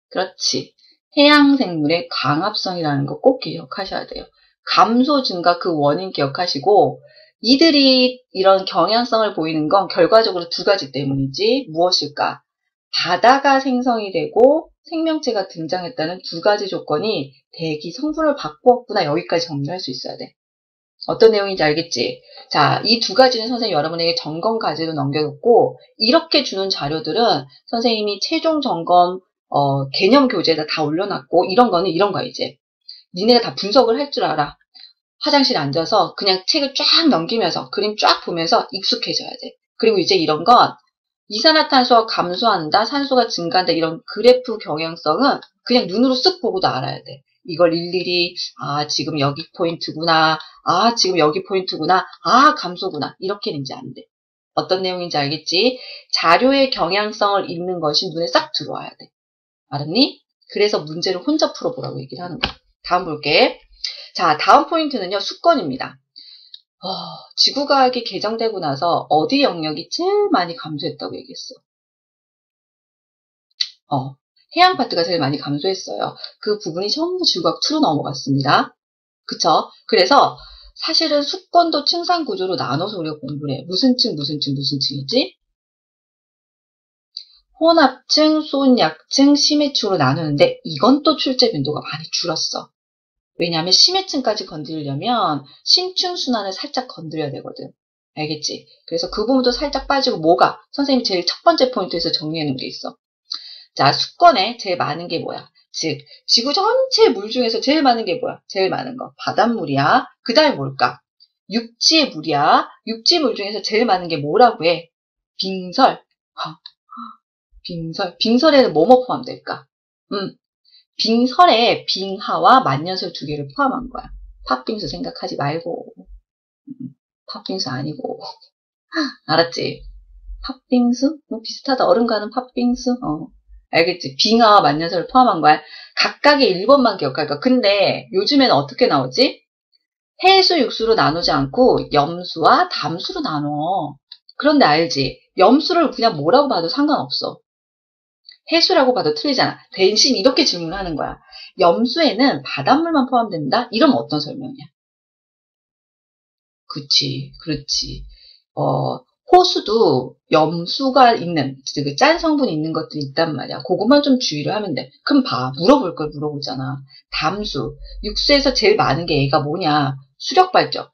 그렇지. 해양 생물의 광합성이라는 거 꼭 기억하셔야 돼요. 감소 증가 그 원인 기억하시고 이들이 이런 경향성을 보이는 건 결과적으로 두 가지 때문이지. 무엇일까? 바다가 생성이 되고 생명체가 등장했다는 두 가지 조건이 대기 성분을 바꾸었구나. 여기까지 정리를 할 수 있어야 돼. 어떤 내용인지 알겠지? 자, 이 두 가지는 선생님 여러분에게 점검 과제로 넘겨줬고 이렇게 주는 자료들은 선생님이 최종 점검 개념 교재에다 다 올려놨고 이런 거는 이런 거야 이제. 니네가 다 분석을 할 줄 알아. 화장실에 앉아서 그냥 책을 쫙 넘기면서 그림 쫙 보면서 익숙해져야 돼. 그리고 이제 이런 건 이산화탄소가 감소한다, 산소가 증가한다 이런 그래프 경향성은 그냥 눈으로 쓱 보고도 알아야 돼. 이걸 일일이 지금 여기 포인트구나, 지금 여기 포인트구나, 감소구나 이렇게는 이제 안 돼. 어떤 내용인지 알겠지? 자료의 경향성을 읽는 것이 눈에 싹 들어와야 돼. 알았니? 그래서 문제를 혼자 풀어보라고 얘기를 하는 거야. 다음 볼게. 자, 다음 포인트는요, 수권입니다. 지구과학이 개정되고 나서 어디 영역이 제일 많이 감소했다고 얘기했어? 해양 파트가 제일 많이 감소했어요. 그 부분이 전부 지구과학 2로 넘어갔습니다. 그쵸? 그래서 사실은 수권도 층상 구조로 나눠서 우리가 공부를 해. 무슨 층, 무슨 층, 무슨 층이지? 혼합층, 소은약층, 심해층으로 나누는데 이건 또 출제 빈도가 많이 줄었어. 왜냐하면 심해층까지 건드리려면 심층 순환을 살짝 건드려야 되거든. 알겠지? 그래서 그 부분도 살짝 빠지고 뭐가? 선생님이 제일 첫 번째 포인트에서 정리해 놓은 게 있어. 자, 수권에 제일 많은 게 뭐야? 즉, 지구 전체 물 중에서 제일 많은 게 뭐야? 제일 많은 거. 바닷물이야. 그 다음에 뭘까? 육지의 물이야. 육지물 중에서 제일 많은 게 뭐라고 해? 빙설. 빙설. 빙설에는 뭐뭐 포함될까? 빙설에 빙하와 만년설 두 개를 포함한 거야. 팥빙수 생각하지 말고. 팥빙수 아니고. 알았지? 팥빙수? 뭐 비슷하다. 얼음 가는 팥빙수? 알겠지? 빙하와 만년설을 포함한 거야. 각각의 1번만 기억할 거야. 근데 요즘에는 어떻게 나오지? 해수, 육수로 나누지 않고 염수와 담수로 나눠. 그런데 알지? 염수를 그냥 뭐라고 봐도 상관없어. 해수라고 봐도 틀리잖아. 대신 이렇게 질문을 하는 거야. 염수에는 바닷물만 포함된다? 이러면 어떤 설명이야? 그치, 그렇지. 호수도 염수가 있는, 그 짠 성분이 있는 것도 있단 말이야. 그것만 좀 주의를 하면 돼. 그럼 물어볼 걸 물어보잖아. 담수, 육수에서 제일 많은 게 얘가 뭐냐? 수력발전.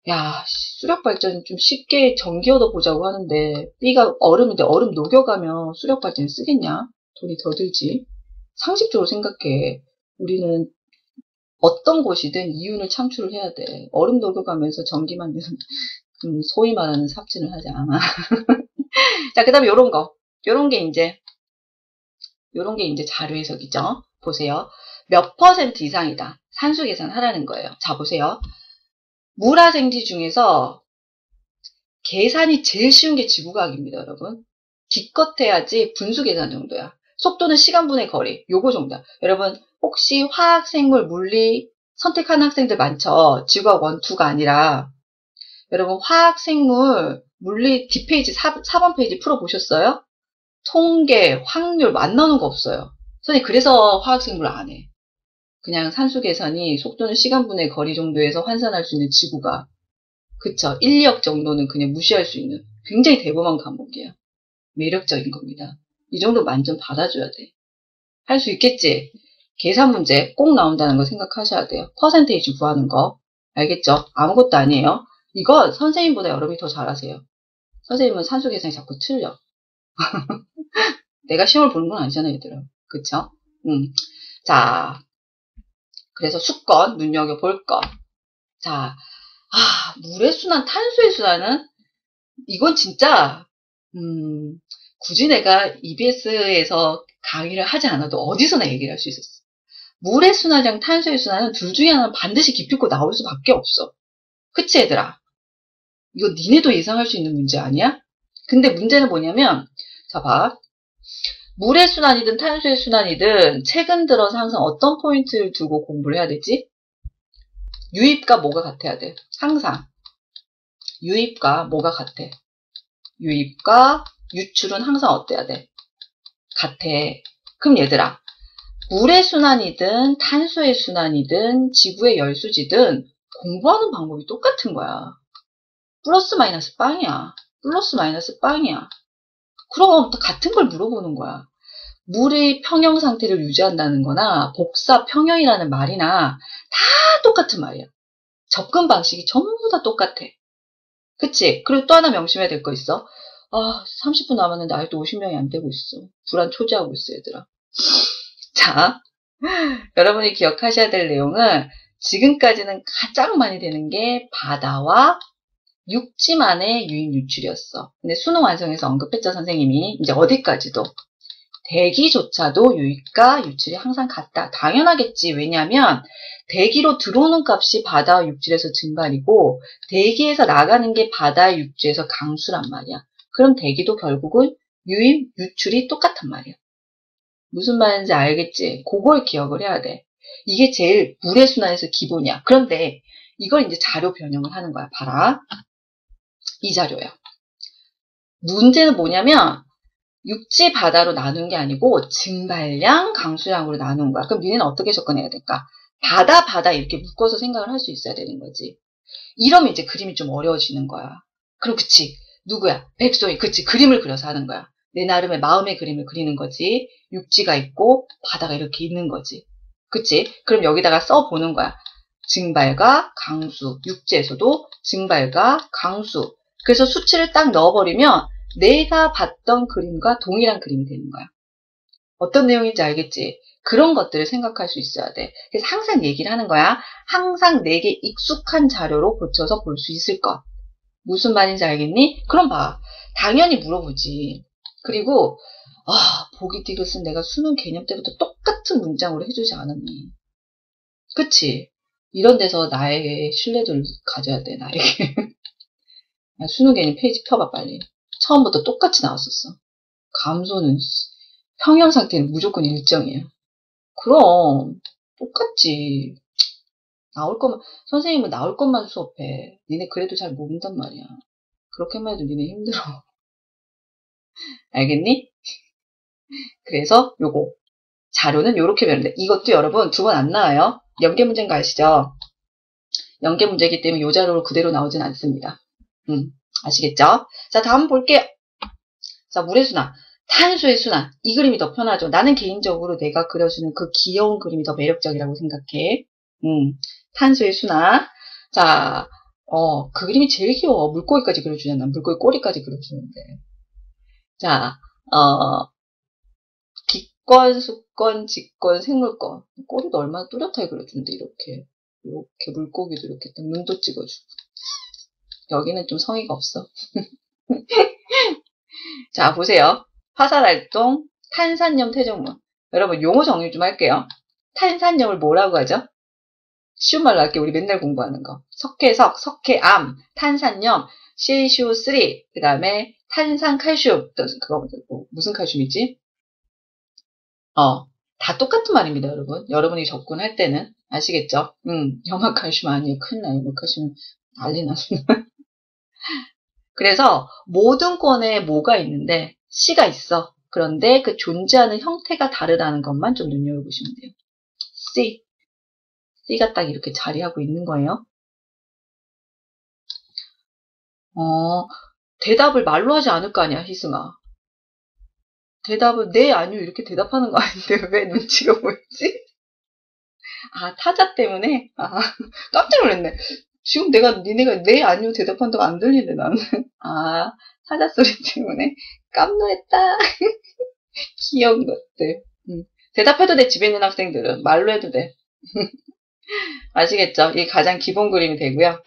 야, 수력발전 좀 쉽게 전기 얻어보자고 하는데, B가 얼음인데 얼음 녹여가면 수력발전 쓰겠냐? 돈이 더 들지. 상식적으로 생각해. 우리는 어떤 곳이든 이윤을 창출을 해야 돼. 얼음 녹여가면서 전기 만드는 소위 말하는 삽질을 하지 않아. 자, 그 다음에 요런 게 이제 자료 해석이죠. 보세요. 몇 퍼센트 이상이다. 산수 계산하라는 거예요. 자, 보세요. 물화생지 중에서 계산이 제일 쉬운 게 지구과학입니다, 여러분. 기껏해야지 분수 계산 정도야. 속도는 시간분의 거리, 요거 정도야. 여러분, 혹시 화학, 생물, 물리 선택하는 학생들 많죠? 지구과학 1, 2가 아니라. 여러분, 화학, 생물, 물리 뒷페이지 4번 페이지 풀어보셨어요? 통계, 확률 안 나오는 거 없어요. 선생님, 그래서 화학, 생물 안 해. 그냥 산수 계산이 속도는 시간분의 거리 정도에서 환산할 수 있는 지구가. 그쵸. 1, 2억 정도는 그냥 무시할 수 있는 굉장히 대범한 과목이야. 매력적인 겁니다. 이 정도 만점 받아줘야 돼. 할 수 있겠지? 계산 문제 꼭 나온다는 거 생각하셔야 돼요. 퍼센테이지 구하는 거. 알겠죠? 아무것도 아니에요. 이거 선생님보다 여러분이 더 잘하세요. 선생님은 산수 계산이 자꾸 틀려. 내가 시험을 보는 건 아니잖아, 얘들아. 그쵸? 자, 그래서 수건, 눈여겨볼 것. 자, 물의 순환, 탄소의 순환은, 이건 진짜, 굳이 내가 EBS에서 강의를 하지 않아도 어디서나 얘기를 할 수 있었어. 물의 순환이랑 탄소의 순환은 둘 중에 하나는 반드시 기필코 나올 수밖에 없어. 그치, 얘들아? 이거 니네도 예상할 수 있는 문제 아니야? 근데 문제는 뭐냐면, 자, 봐. 물의 순환이든 탄소의 순환이든 최근 들어서 항상 어떤 포인트를 두고 공부를 해야 되지? 유입과 뭐가 같아야 돼? 항상. 유입과 뭐가 같아? 유입과 유출은 항상 어때야 돼? 같아. 그럼 얘들아, 물의 순환이든 탄소의 순환이든 지구의 열수지든 공부하는 방법이 똑같은 거야. 플러스 마이너스 빵이야. 플러스 마이너스 빵이야. 그럼 또 같은 걸 물어보는 거야. 물의 평형 상태를 유지한다는 거나 복사 평형이라는 말이나 다 똑같은 말이야. 접근 방식이 전부 다 똑같아. 그치? 그리고 또 하나 명심해야 될 거 있어. 30분 남았는데 아직도 50명이 안 되고 있어. 불안 초래하고 있어, 얘들아. 자, 여러분이 기억하셔야 될 내용은 지금까지는 가장 많이 되는 게 바다와 육지만의 유인 유출이었어. 근데 수능 완성에서 언급했죠, 선생님이. 이제 어디까지도. 대기조차도 유입과 유출이 항상 같다. 당연하겠지. 왜냐하면 대기로 들어오는 값이 바다와 육지에서 증발이고 대기에서 나가는 게 바다와 육지에서 강수란 말이야. 그럼 대기도 결국은 유입, 유출이 똑같단 말이야. 무슨 말인지 알겠지? 그걸 기억을 해야 돼. 이게 제일 물의 순환에서 기본이야. 그런데 이걸 이제 자료 변형을 하는 거야. 봐라. 이 자료야. 문제는 뭐냐면 육지, 바다로 나눈 게 아니고 증발량, 강수량으로 나눈 거야. 그럼 니네는 어떻게 접근해야 될까? 바다 이렇게 묶어서 생각을 할 수 있어야 되는 거지. 이러면 이제 그림이 좀 어려워지는 거야. 그럼 그치. 누구야? 백소이. 그치. 그림을 그려서 하는 거야. 내 나름의 마음의 그림을 그리는 거지. 육지가 있고 바다가 이렇게 있는 거지. 그치? 그럼 여기다가 써보는 거야. 증발과 강수. 육지에서도 증발과 강수. 그래서 수치를 딱 넣어버리면 내가 봤던 그림과 동일한 그림이 되는 거야. 어떤 내용인지 알겠지? 그런 것들을 생각할 수 있어야 돼. 그래서 항상 얘기를 하는 거야. 항상 내게 익숙한 자료로 고쳐서 볼 수 있을 것. 무슨 말인지 알겠니? 그럼 봐. 당연히 물어보지. 그리고 보기 디귿은 내가 수능 개념 때부터 똑같은 문장으로 해주지 않았니? 그치? 이런 데서 나에게 신뢰도를 가져야 돼. 나에게. 수능 개념 페이지 펴봐 빨리. 처음부터 똑같이 나왔었어. 감소는 평형 상태는 무조건 일정이야. 그럼 똑같지. 나올 것만 선생님은 나올 것만 수업해. 니네 그래도 잘 모른단 말이야. 그렇게만 해도 니네 힘들어. 알겠니? 그래서 요거 자료는 요렇게 배우는데 이것도 여러분 2번 안 나와요. 연계 문제인 거 아시죠? 연계 문제이기 때문에 요 자료로 그대로 나오진 않습니다. 아시겠죠? 자, 다음 볼게요. 자, 물의 순환, 탄소의 순환. 이 그림이 더 편하죠. 나는 개인적으로 내가 그려주는 그 귀여운 그림이 더 매력적이라고 생각해. 탄소의 순환. 자, 그 그림이 제일 귀여워. 물고기까지 그려주냐. 난 물고기 꼬리까지 그려주는데. 자, 기권, 수권, 직권, 생물권. 꼬리도 얼마나 뚜렷하게 그려주는데, 이렇게. 이렇게 물고기도 이렇게 눈도 찍어주고. 여기는 좀 성의가 없어. 자, 보세요. 화산활동, 탄산염 퇴적물. 여러분 용어 정리 좀 할게요. 탄산염을 뭐라고 하죠? 쉬운 말로 할게요. 우리 맨날 공부하는 거. 석회석, 석회암, 탄산염, CaCO3, 그 다음에 탄산칼슘. 그거 무슨 칼슘이지? 다 똑같은 말입니다, 여러분. 여러분이 접근할 때는. 아시겠죠? 염화칼슘 아니에요. 큰일 나요. 염화칼슘 난리 났어요. 그래서 모든 권에 뭐가 있는데 C가 있어. 그런데 그 존재하는 형태가 다르다는 것만 좀 눈여겨보시면 돼요. C가 딱 이렇게 자리하고 있는 거예요. 대답을 말로 하지 않을 거 아니야, 희승아. 대답은 네, 아니요 이렇게 대답하는 거 아닌데 왜 눈치가 보이지? 아, 타자 때문에? 아, 깜짝 놀랐네. 지금 니네가 네, 아니요 대답한다고 안 들리네, 나는. 아, 타자 소리 때문에? 깜놀했다. 귀여운 것들. 대답해도 돼, 집에 있는 학생들은. 말로 해도 돼. 아시겠죠? 이게 가장 기본 그림이 되고요.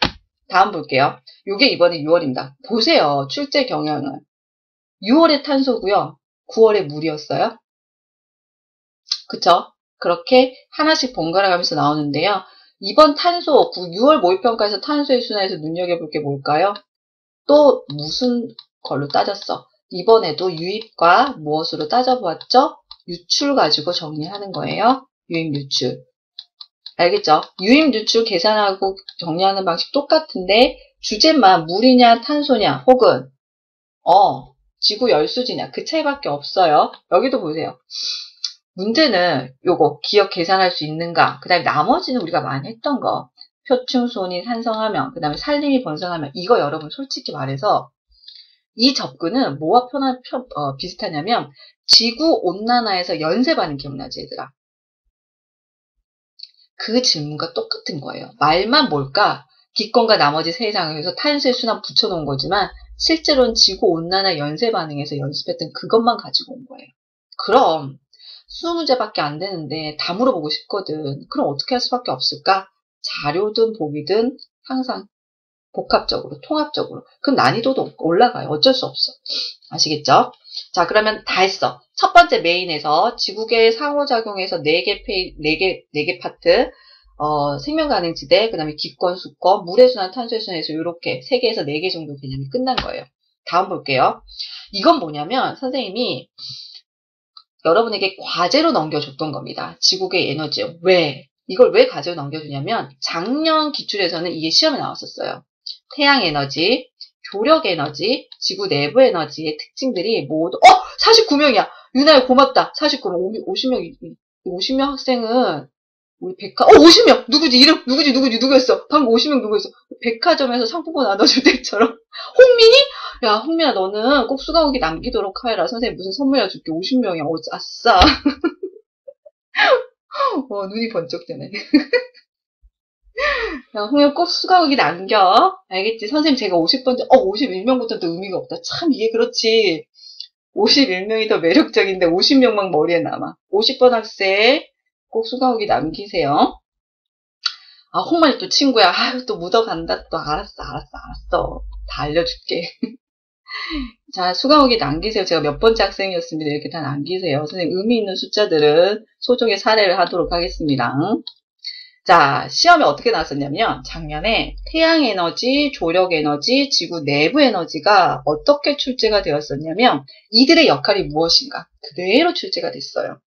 다음 볼게요. 요게 이번에 6월입니다. 보세요. 출제 경향은. 6월에 탄소고요. 9월에 물이었어요. 그쵸? 그렇게 하나씩 번갈아 가면서 나오는데요. 이번 탄소, 6월 모의평가에서 탄소의 순환에서 눈여겨볼 게 뭘까요? 또 무슨 걸로 따졌어? 이번에도 유입과 무엇으로 따져보았죠? 유출 가지고 정리하는 거예요. 유입, 유출. 알겠죠? 유입, 유출 계산하고 정리하는 방식 똑같은데 주제만 물이냐 탄소냐 혹은 지구 열수지냐 그 차이밖에 없어요. 여기도 보세요. 문제는 요거 기억 계산할 수 있는가 그 다음에 나머지는 우리가 많이 했던 거 표충손이 산성하면 그 다음에 산림이 번성하면 이거 여러분 솔직히 말해서 이 접근은 뭐와 비슷하냐면 지구온난화에서 연쇄반응 기억나지 얘들아? 그 질문과 똑같은 거예요. 말만 뭘까? 기권과 나머지 세상에서 탄소의 순환 붙여놓은 거지만 실제로는 지구온난화 연쇄반응에서 연습했던 그것만 가지고 온 거예요. 그럼 20문제밖에 안 되는데 다 물어보고 싶거든. 그럼 어떻게 할 수밖에 없을까? 자료든 보기든 항상 복합적으로, 통합적으로. 그럼 난이도도 올라가요. 어쩔 수 없어. 아시겠죠? 자, 그러면 다 했어. 첫 번째 메인에서 지구계 상호작용에서 4개 파트, 생명가능지대, 그 다음에 기권, 수권, 물의 순환, 탄소의 순환에서 이렇게 3개에서 4개 정도 개념이 끝난 거예요. 다음 볼게요. 이건 뭐냐면 선생님이 여러분에게 과제로 넘겨줬던 겁니다. 지구계 에너지. 왜? 이걸 왜 과제로 넘겨주냐면 작년 기출에서는 이게 시험에 나왔었어요. 태양 에너지, 조력 에너지, 지구 내부 에너지의 특징들이 모두 49명이야. 유나야 고맙다. 49명, 50명 학생은 우리 50명! 누구였어? 방금 50명 누구였어? 백화점에서 상품권 나눠줄 때처럼. 홍민이? 야, 홍민아, 너는 꼭 수강후기 남기도록 하여라. 선생님 무슨 선물이라 줄게. 50명이야. 아싸. 눈이 번쩍 되네. 야, 홍민아 꼭 수강후기 남겨. 알겠지? 선생님 제가 50번째, 51명부터 도 의미가 없다. 참, 이게 그렇지. 51명이 더 매력적인데 50명만 머리에 남아. 50번 학생 꼭 수강후기 남기세요. 아, 홍만이 또 친구야. 아유, 또 묻어간다. 또 알았어. 다 알려줄게. 자, 수강후기 남기세요. 제가 몇 번째 학생이었습니다. 이렇게 다 남기세요. 선생님 의미 있는 숫자들은 소정의 사례를 하도록 하겠습니다. 자, 시험에 어떻게 나왔었냐면 작년에 태양에너지, 조력에너지, 지구 내부 에너지가 어떻게 출제가 되었었냐면 이들의 역할이 무엇인가 그대로 출제가 됐어요.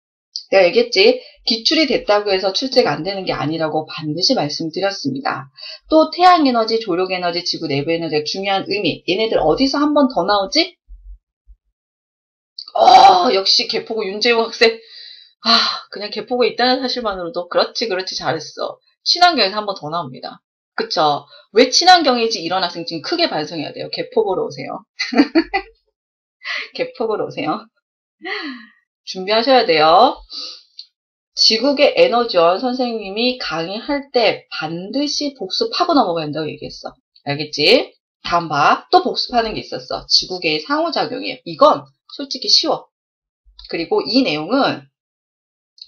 내가 얘기했지 기출이 됐다고 해서 출제가 안 되는 게 아니라고 반드시 말씀드렸습니다. 또 태양에너지, 조력에너지, 지구 내부 에너지의 중요한 의미 얘네들 어디서 한 번 더 나오지? 역시 개포고 윤재용 학생 그냥 개포고에 있다는 사실만으로도 그렇지 잘했어. 친환경에서 한 번 더 나옵니다. 그쵸? 왜 친환경인지 이런 학생 지금 크게 반성해야 돼요. 개포고로 오세요. 개포고로 오세요. 준비하셔야 돼요. 지구계 에너지원 선생님이 강의할 때 반드시 복습하고 넘어가야 된다고 얘기했어. 알겠지? 다음 봐. 또 복습하는 게 있었어. 지구계의 상호작용이에요. 이건 솔직히 쉬워. 그리고 이 내용은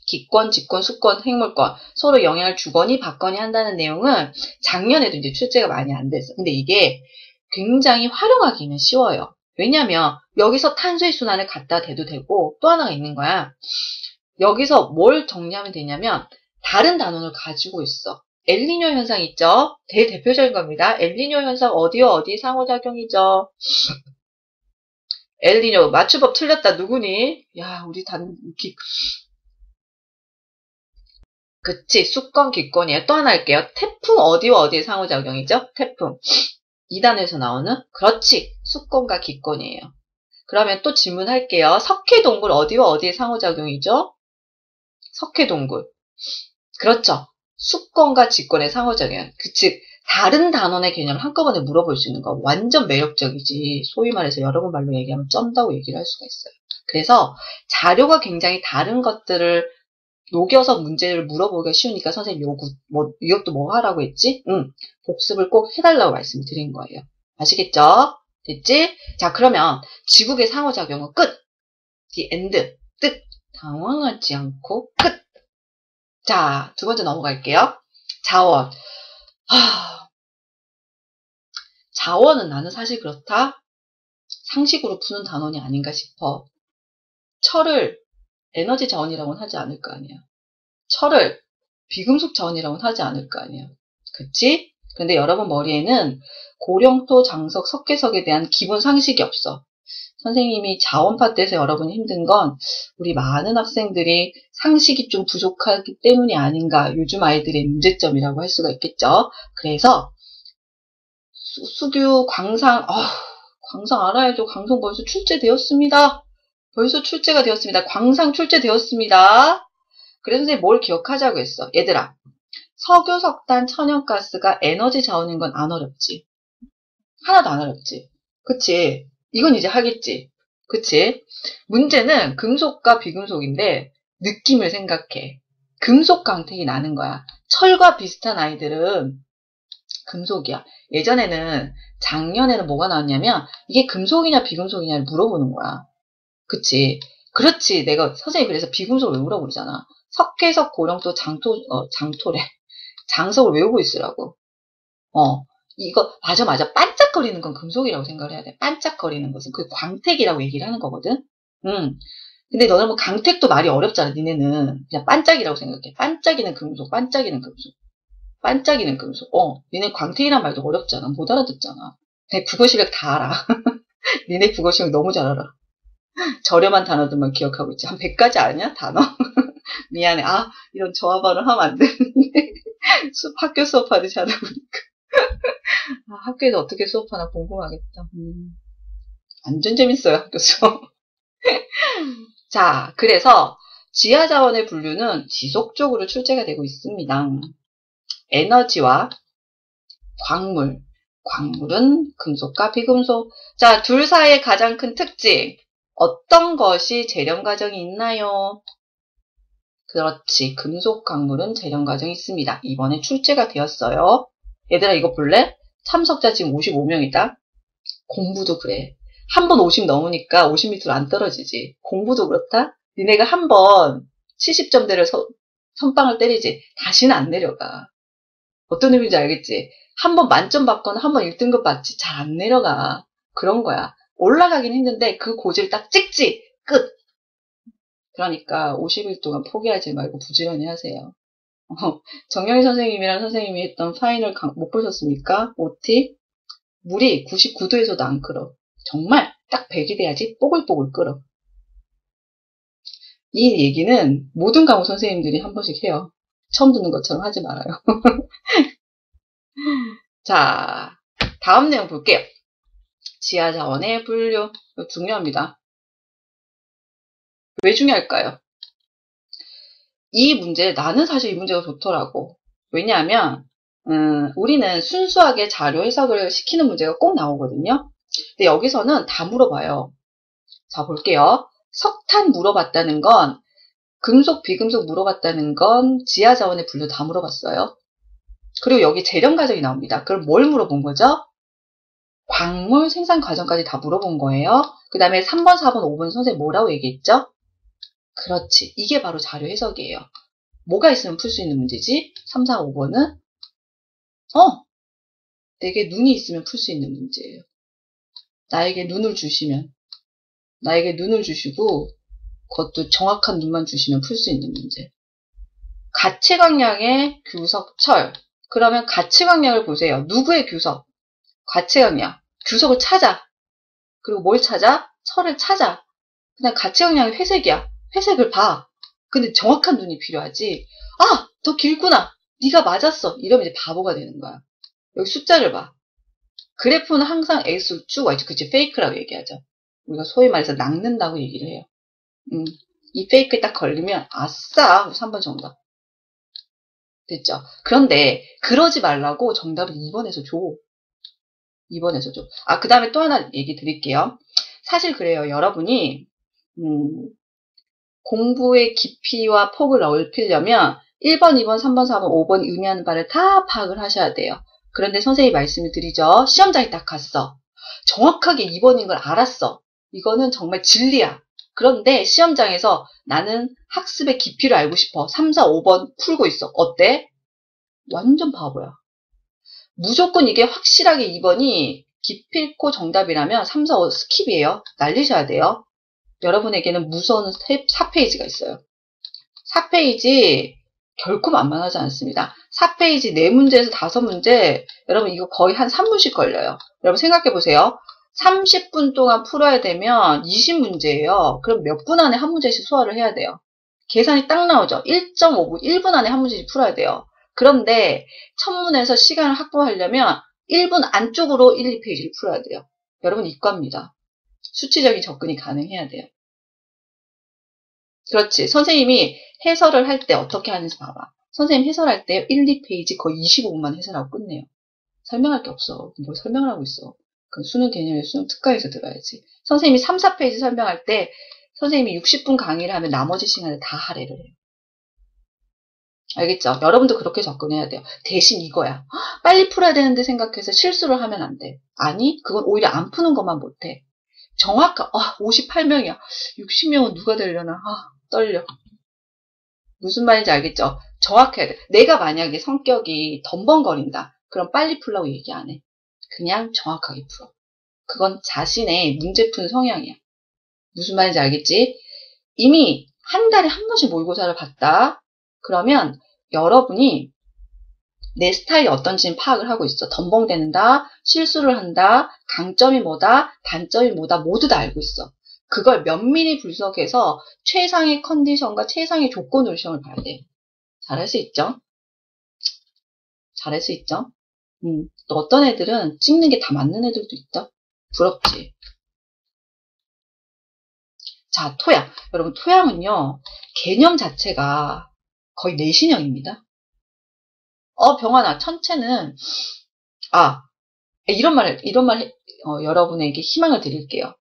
기권, 직권, 수권, 핵물권 서로 영향을 주거니 받거니 한다는 내용은 작년에도 이제 출제가 많이 안 됐어. 근데 이게 굉장히 활용하기는 쉬워요. 왜냐면 여기서 탄소의 순환을 갖다 대도 되고 또 하나가 있는 거야. 여기서 뭘 정리하면 되냐면 다른 단원을 가지고 있어. 엘니뇨 현상 있죠? 대대표적인 겁니다. 엘니뇨 현상 어디와 어디 상호작용이죠? 엘니뇨 맞춤법 틀렸다. 누구니? 야, 우리 그치, 수권, 기권이에요. 또 하나 할게요. 태풍 어디와 어디의 상호작용이죠? 태풍. 2단에서 나오는? 그렇지, 수권과 기권이에요. 그러면 또 질문할게요. 석회동굴 어디와 어디의 상호작용이죠? 석회동굴. 그렇죠. 수권과 직권의 상호작용. 즉, 다른 단원의 개념을 한꺼번에 물어볼 수 있는 거 완전 매력적이지. 소위 말해서 여러분 말로 얘기하면 쩐다고 얘기를 할 수가 있어요. 그래서 자료가 굉장히 다른 것들을 녹여서 문제를 물어보기가 쉬우니까 선생님 이것도 뭐 하라고 했지? 복습을 꼭 해달라고 말씀을 드린 거예요. 아시겠죠? 됐지? 자, 그러면 지국의 상호작용은 끝. The end. 뜻. 당황하지 않고 끝. 자, 두 번째 넘어갈게요. 자원. 자원은 나는 사실 그렇다. 상식으로 푸는 단원이 아닌가 싶어. 철을 에너지 자원이라고는 하지 않을 거 아니야. 철을 비금속 자원이라고는 하지 않을 거 아니야. 그치? 근데 여러분 머리에는 고령토, 장석, 석회석에 대한 기본 상식이 없어. 선생님이 자원파 때에서 여러분이 힘든 건 우리 많은 학생들이 상식이 좀 부족하기 때문이 아닌가 요즘 아이들의 문제점이라고 할 수가 있겠죠. 그래서 수규, 광상, 광상 알아야죠. 광상 벌써 출제되었습니다. 벌써 출제가 되었습니다. 광상 출제되었습니다. 그래서 선생님 뭘 기억하자고 했어. 얘들아, 석유, 석탄, 천연가스가 에너지 자원인 건 안 어렵지. 하나도 안 어렵지. 그치? 이건 이제 하겠지. 그치? 문제는 금속과 비금속인데 느낌을 생각해. 금속 광택이 나는 거야. 철과 비슷한 아이들은 금속이야. 예전에는 작년에는 뭐가 나왔냐면 이게 금속이냐 비금속이냐를 물어보는 거야. 그치? 그렇지. 내가 선생님이 그래서 비금속을 외우라고 그러잖아. 석회석, 고령도, 장토래. 장석을 외우고 있으라고. 이거 맞아. 반짝거리는 건 금속이라고 생각을 해야 돼. 반짝거리는 것은 그 광택이라고 얘기를 하는 거거든. 근데 너는 뭐 강택도 말이 어렵잖아. 니네는 그냥 반짝이라고 생각해. 반짝이는 금속, 반짝이는 금속, 반짝이는 금속. 니네 광택이란 말도 어렵잖아. 못 알아듣잖아. 내 국어 실력 다 알아. 니네 국어 실력 너무 잘 알아. 저렴한 단어들만 기억하고 있지. 한 100가지 아니야? 단어? 미안해. 이런 저하 발언 하면 안 되는데. 학교 수업하듯이 하다 보니까. 학교에서 어떻게 수업하나 궁금하겠다. 완전 재밌어요, 학교 수업. 자, 그래서 지하자원의 분류는 지속적으로 출제가 되고 있습니다. 에너지와 광물. 광물은 금속과 비금속. 자, 둘 사이의 가장 큰 특징. 어떤 것이 재련 과정이 있나요? 그렇지. 금속 광물은 재련 과정이 있습니다. 이번에 출제가 되었어요. 얘들아 이거 볼래? 참석자 지금 55명이다. 공부도 그래. 한 번 50 넘으니까 50m로 안 떨어지지. 공부도 그렇다. 니네가 한 번 70점대를 선빵을 때리지. 다시는 안 내려가. 어떤 의미인지 알겠지? 한 번 만점 받거나 한 번 1등급 받지. 잘 안 내려가. 그런 거야. 올라가긴 힘든데 그 고지를 딱 찍지. 끝. 그러니까 50일 동안 포기하지 말고 부지런히 하세요. 정영희 선생님이랑 선생님이 했던 파이널 못 보셨습니까? OT? 물이 99도에서도 안 끓어. 정말 딱 100이 돼야지 뽀글뽀글 끓어. 이 얘기는 모든 과목 선생님들이 한 번씩 해요. 처음 듣는 것처럼 하지 말아요. 자, 다음 내용 볼게요. 지하자원의 분류. 이거 중요합니다. 왜 중요할까요? 이 문제, 나는 사실 이 문제가 좋더라고. 왜냐하면 우리는 순수하게 자료 해석을 시키는 문제가 꼭 나오거든요. 근데 여기서는 다 물어봐요. 자, 볼게요. 석탄 물어봤다는 건, 금속, 비금속 물어봤다는 건 지하자원의 분류 다 물어봤어요. 그리고 여기 재련 과정이 나옵니다. 그럼 뭘 물어본 거죠? 광물 생산 과정까지 다 물어본 거예요. 그 다음에 3번, 4번, 5번 선생님 뭐라고 얘기했죠? 그렇지. 이게 바로 자료 해석이에요. 뭐가 있으면 풀 수 있는 문제지? 3, 4, 5번은? 내게 눈이 있으면 풀 수 있는 문제예요. 나에게 눈을 주시면. 나에게 눈을 주시고 그것도 정확한 눈만 주시면 풀 수 있는 문제. 가치강량의 규석철. 그러면 가치강량을 보세요. 누구의 규석? 가치강량. 규석을 찾아. 그리고 뭘 찾아? 철을 찾아. 그냥 가치강량이 회색이야. 회색을 봐. 근데 정확한 눈이 필요하지. 아! 더 길구나. 네가 맞았어. 이러면 이제 바보가 되는 거야. 여기 숫자를 봐. 그래프는 항상 X로 쭉 와있죠. 그치? 페이크라고 얘기하죠. 우리가 소위 말해서 낚는다고 얘기를 해요. 이 페이크에 딱 걸리면 아싸! 3번 정답. 됐죠? 그런데 그러지 말라고 정답을 2번에서 줘. 2번에서 줘. 아, 그 다음에 또 하나 얘기 드릴게요. 사실 그래요. 여러분이 공부의 깊이와 폭을 넓히려면 1번, 2번, 3번, 4번, 5번 의미하는 바를 다 파악을 하셔야 돼요. 그런데 선생님이 말씀을 드리죠. 시험장에 딱 갔어. 정확하게 2번인 걸 알았어. 이거는 정말 진리야. 그런데 시험장에서 나는 학습의 깊이를 알고 싶어. 3, 4, 5번 풀고 있어. 어때? 완전 바보야. 무조건 이게 확실하게 2번이 기필코 정답이라면 3, 4, 5 스킵이에요. 날리셔야 돼요. 여러분에게는 무서운 4페이지가 있어요. 4페이지 결코 만만하지 않습니다. 4페이지 4문제에서 5문제, 여러분 이거 거의 한 3분씩 걸려요. 여러분 생각해보세요. 30분 동안 풀어야 되면 20문제예요. 그럼 몇 분 안에 한 문제씩 소화를 해야 돼요. 계산이 딱 나오죠. 1.5분, 1분 안에 한 문제씩 풀어야 돼요. 그런데 첫문에서 시간을 확보하려면 1분 안쪽으로 1, 2페이지를 풀어야 돼요. 여러분 이과입니다. 수치적인 접근이 가능해야 돼요. 그렇지. 선생님이 해설을 할 때 어떻게 하는지 봐봐. 선생님 해설할 때 1, 2페이지 거의 25분만 해설하고 끝내요. 설명할 게 없어. 뭘 설명을 하고 있어. 그 수능 개념의 수능 특강에서 들어야지. 선생님이 3, 4페이지 설명할 때 선생님이 60분 강의를 하면 나머지 시간을 다 할애를 해요. 알겠죠? 여러분도 그렇게 접근해야 돼요. 대신 이거야. 빨리 풀어야 되는데 생각해서 실수를 하면 안 돼. 아니, 그건 오히려 안 푸는 것만 못해. 정확한, 58명이야. 60명은 누가 되려나? 떨려. 무슨 말인지 알겠죠? 정확해야 돼. 내가 만약에 성격이 덤벙거린다. 그럼 빨리 풀라고 얘기 안 해. 그냥 정확하게 풀어. 그건 자신의 문제 푸는 성향이야. 무슨 말인지 알겠지? 이미 한 달에 한 번씩 모의고사를 봤다. 그러면 여러분이 내 스타일이 어떤지는 파악을 하고 있어. 덤벙대는다, 실수를 한다, 강점이 뭐다, 단점이 뭐다 모두 다 알고 있어. 그걸 면밀히 분석해서 최상의 컨디션과 최상의 조건으로 시험을 봐야 돼. 잘할 수 있죠? 잘할 수 있죠? 또 어떤 애들은 찍는 게 다 맞는 애들도 있다. 부럽지? 자, 토양. 여러분, 토양은요, 개념 자체가 거의 내신형입니다. 병환아, 천체는, 이런 말, 여러분에게 희망을 드릴게요.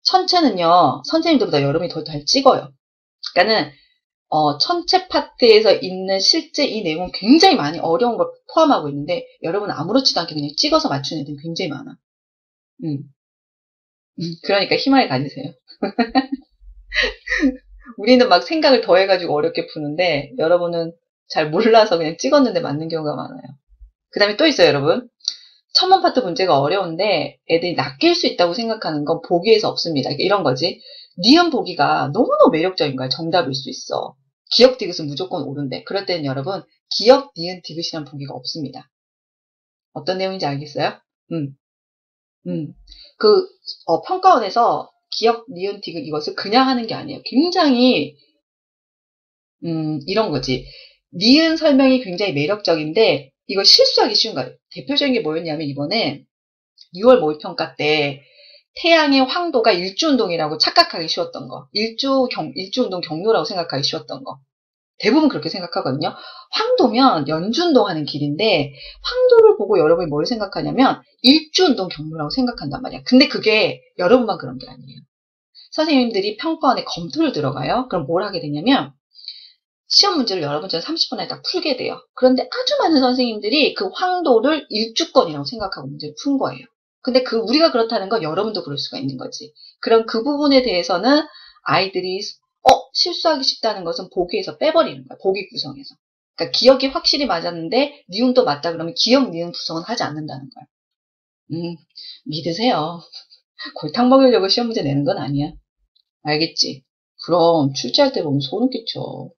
천체는요, 선생님들보다 여러분이 더 잘 찍어요. 그러니까는, 천체 파트에서 있는 실제 이 내용은 굉장히 많이 어려운 걸 포함하고 있는데, 여러분은 아무렇지도 않게 그냥 찍어서 맞추는 애들이 굉장히 많아. 그러니까 희망을 가지세요. 우리는 막 생각을 더해가지고 어렵게 푸는데, 여러분은 잘 몰라서 그냥 찍었는데 맞는 경우가 많아요. 그 다음에 또 있어요, 여러분. 천문 파트 문제가 어려운데 애들이 낚일 수 있다고 생각하는 건 보기에서 없습니다. 이런 거지. 니은 보기가 너무너무 매력적인 거야. 정답일 수 있어. 기역 디귿은 무조건 옳은데 그럴 때는 여러분 기역, 니은, 디귿이란 보기가 없습니다. 어떤 내용인지 알겠어요? 평가원에서 기역, 니은, 디귿 이것을 그냥 하는 게 아니에요. 굉장히 이런 거지. 니은 설명이 굉장히 매력적인데 이걸 실수하기 쉬운 거예요. 대표적인 게 뭐였냐면 이번에 6월 모의평가 때 태양의 황도가 일주운동이라고 착각하기 쉬웠던 거. 일주운동 경로라고 생각하기 쉬웠던 거. 대부분 그렇게 생각하거든요. 황도면 연주운동하는 길인데 황도를 보고 여러분이 뭘 생각하냐면 일주운동 경로라고 생각한단 말이야. 근데 그게 여러분만 그런 게 아니에요. 선생님들이 평가원에 검토를 들어가요. 그럼 뭘 하게 되냐면 시험 문제를 여러분처럼 30분 안에 딱 풀게 돼요. 그런데 아주 많은 선생님들이 그 황도를 일주권이라고 생각하고 문제를 푼 거예요. 근데 우리가 그렇다는 건 여러분도 그럴 수가 있는 거지. 그럼 그 부분에 대해서는 아이들이 실수하기 쉽다는 것은 보기에서 빼버리는 거야. 보기 구성에서. 그러니까 기억이 확실히 맞았는데 니은도 맞다 그러면 기억, 니은 구성은 하지 않는다는 거야. 믿으세요. 골탕 먹이려고 시험 문제 내는 건 아니야. 알겠지? 그럼 출제할 때 보면 소름 끼쳐.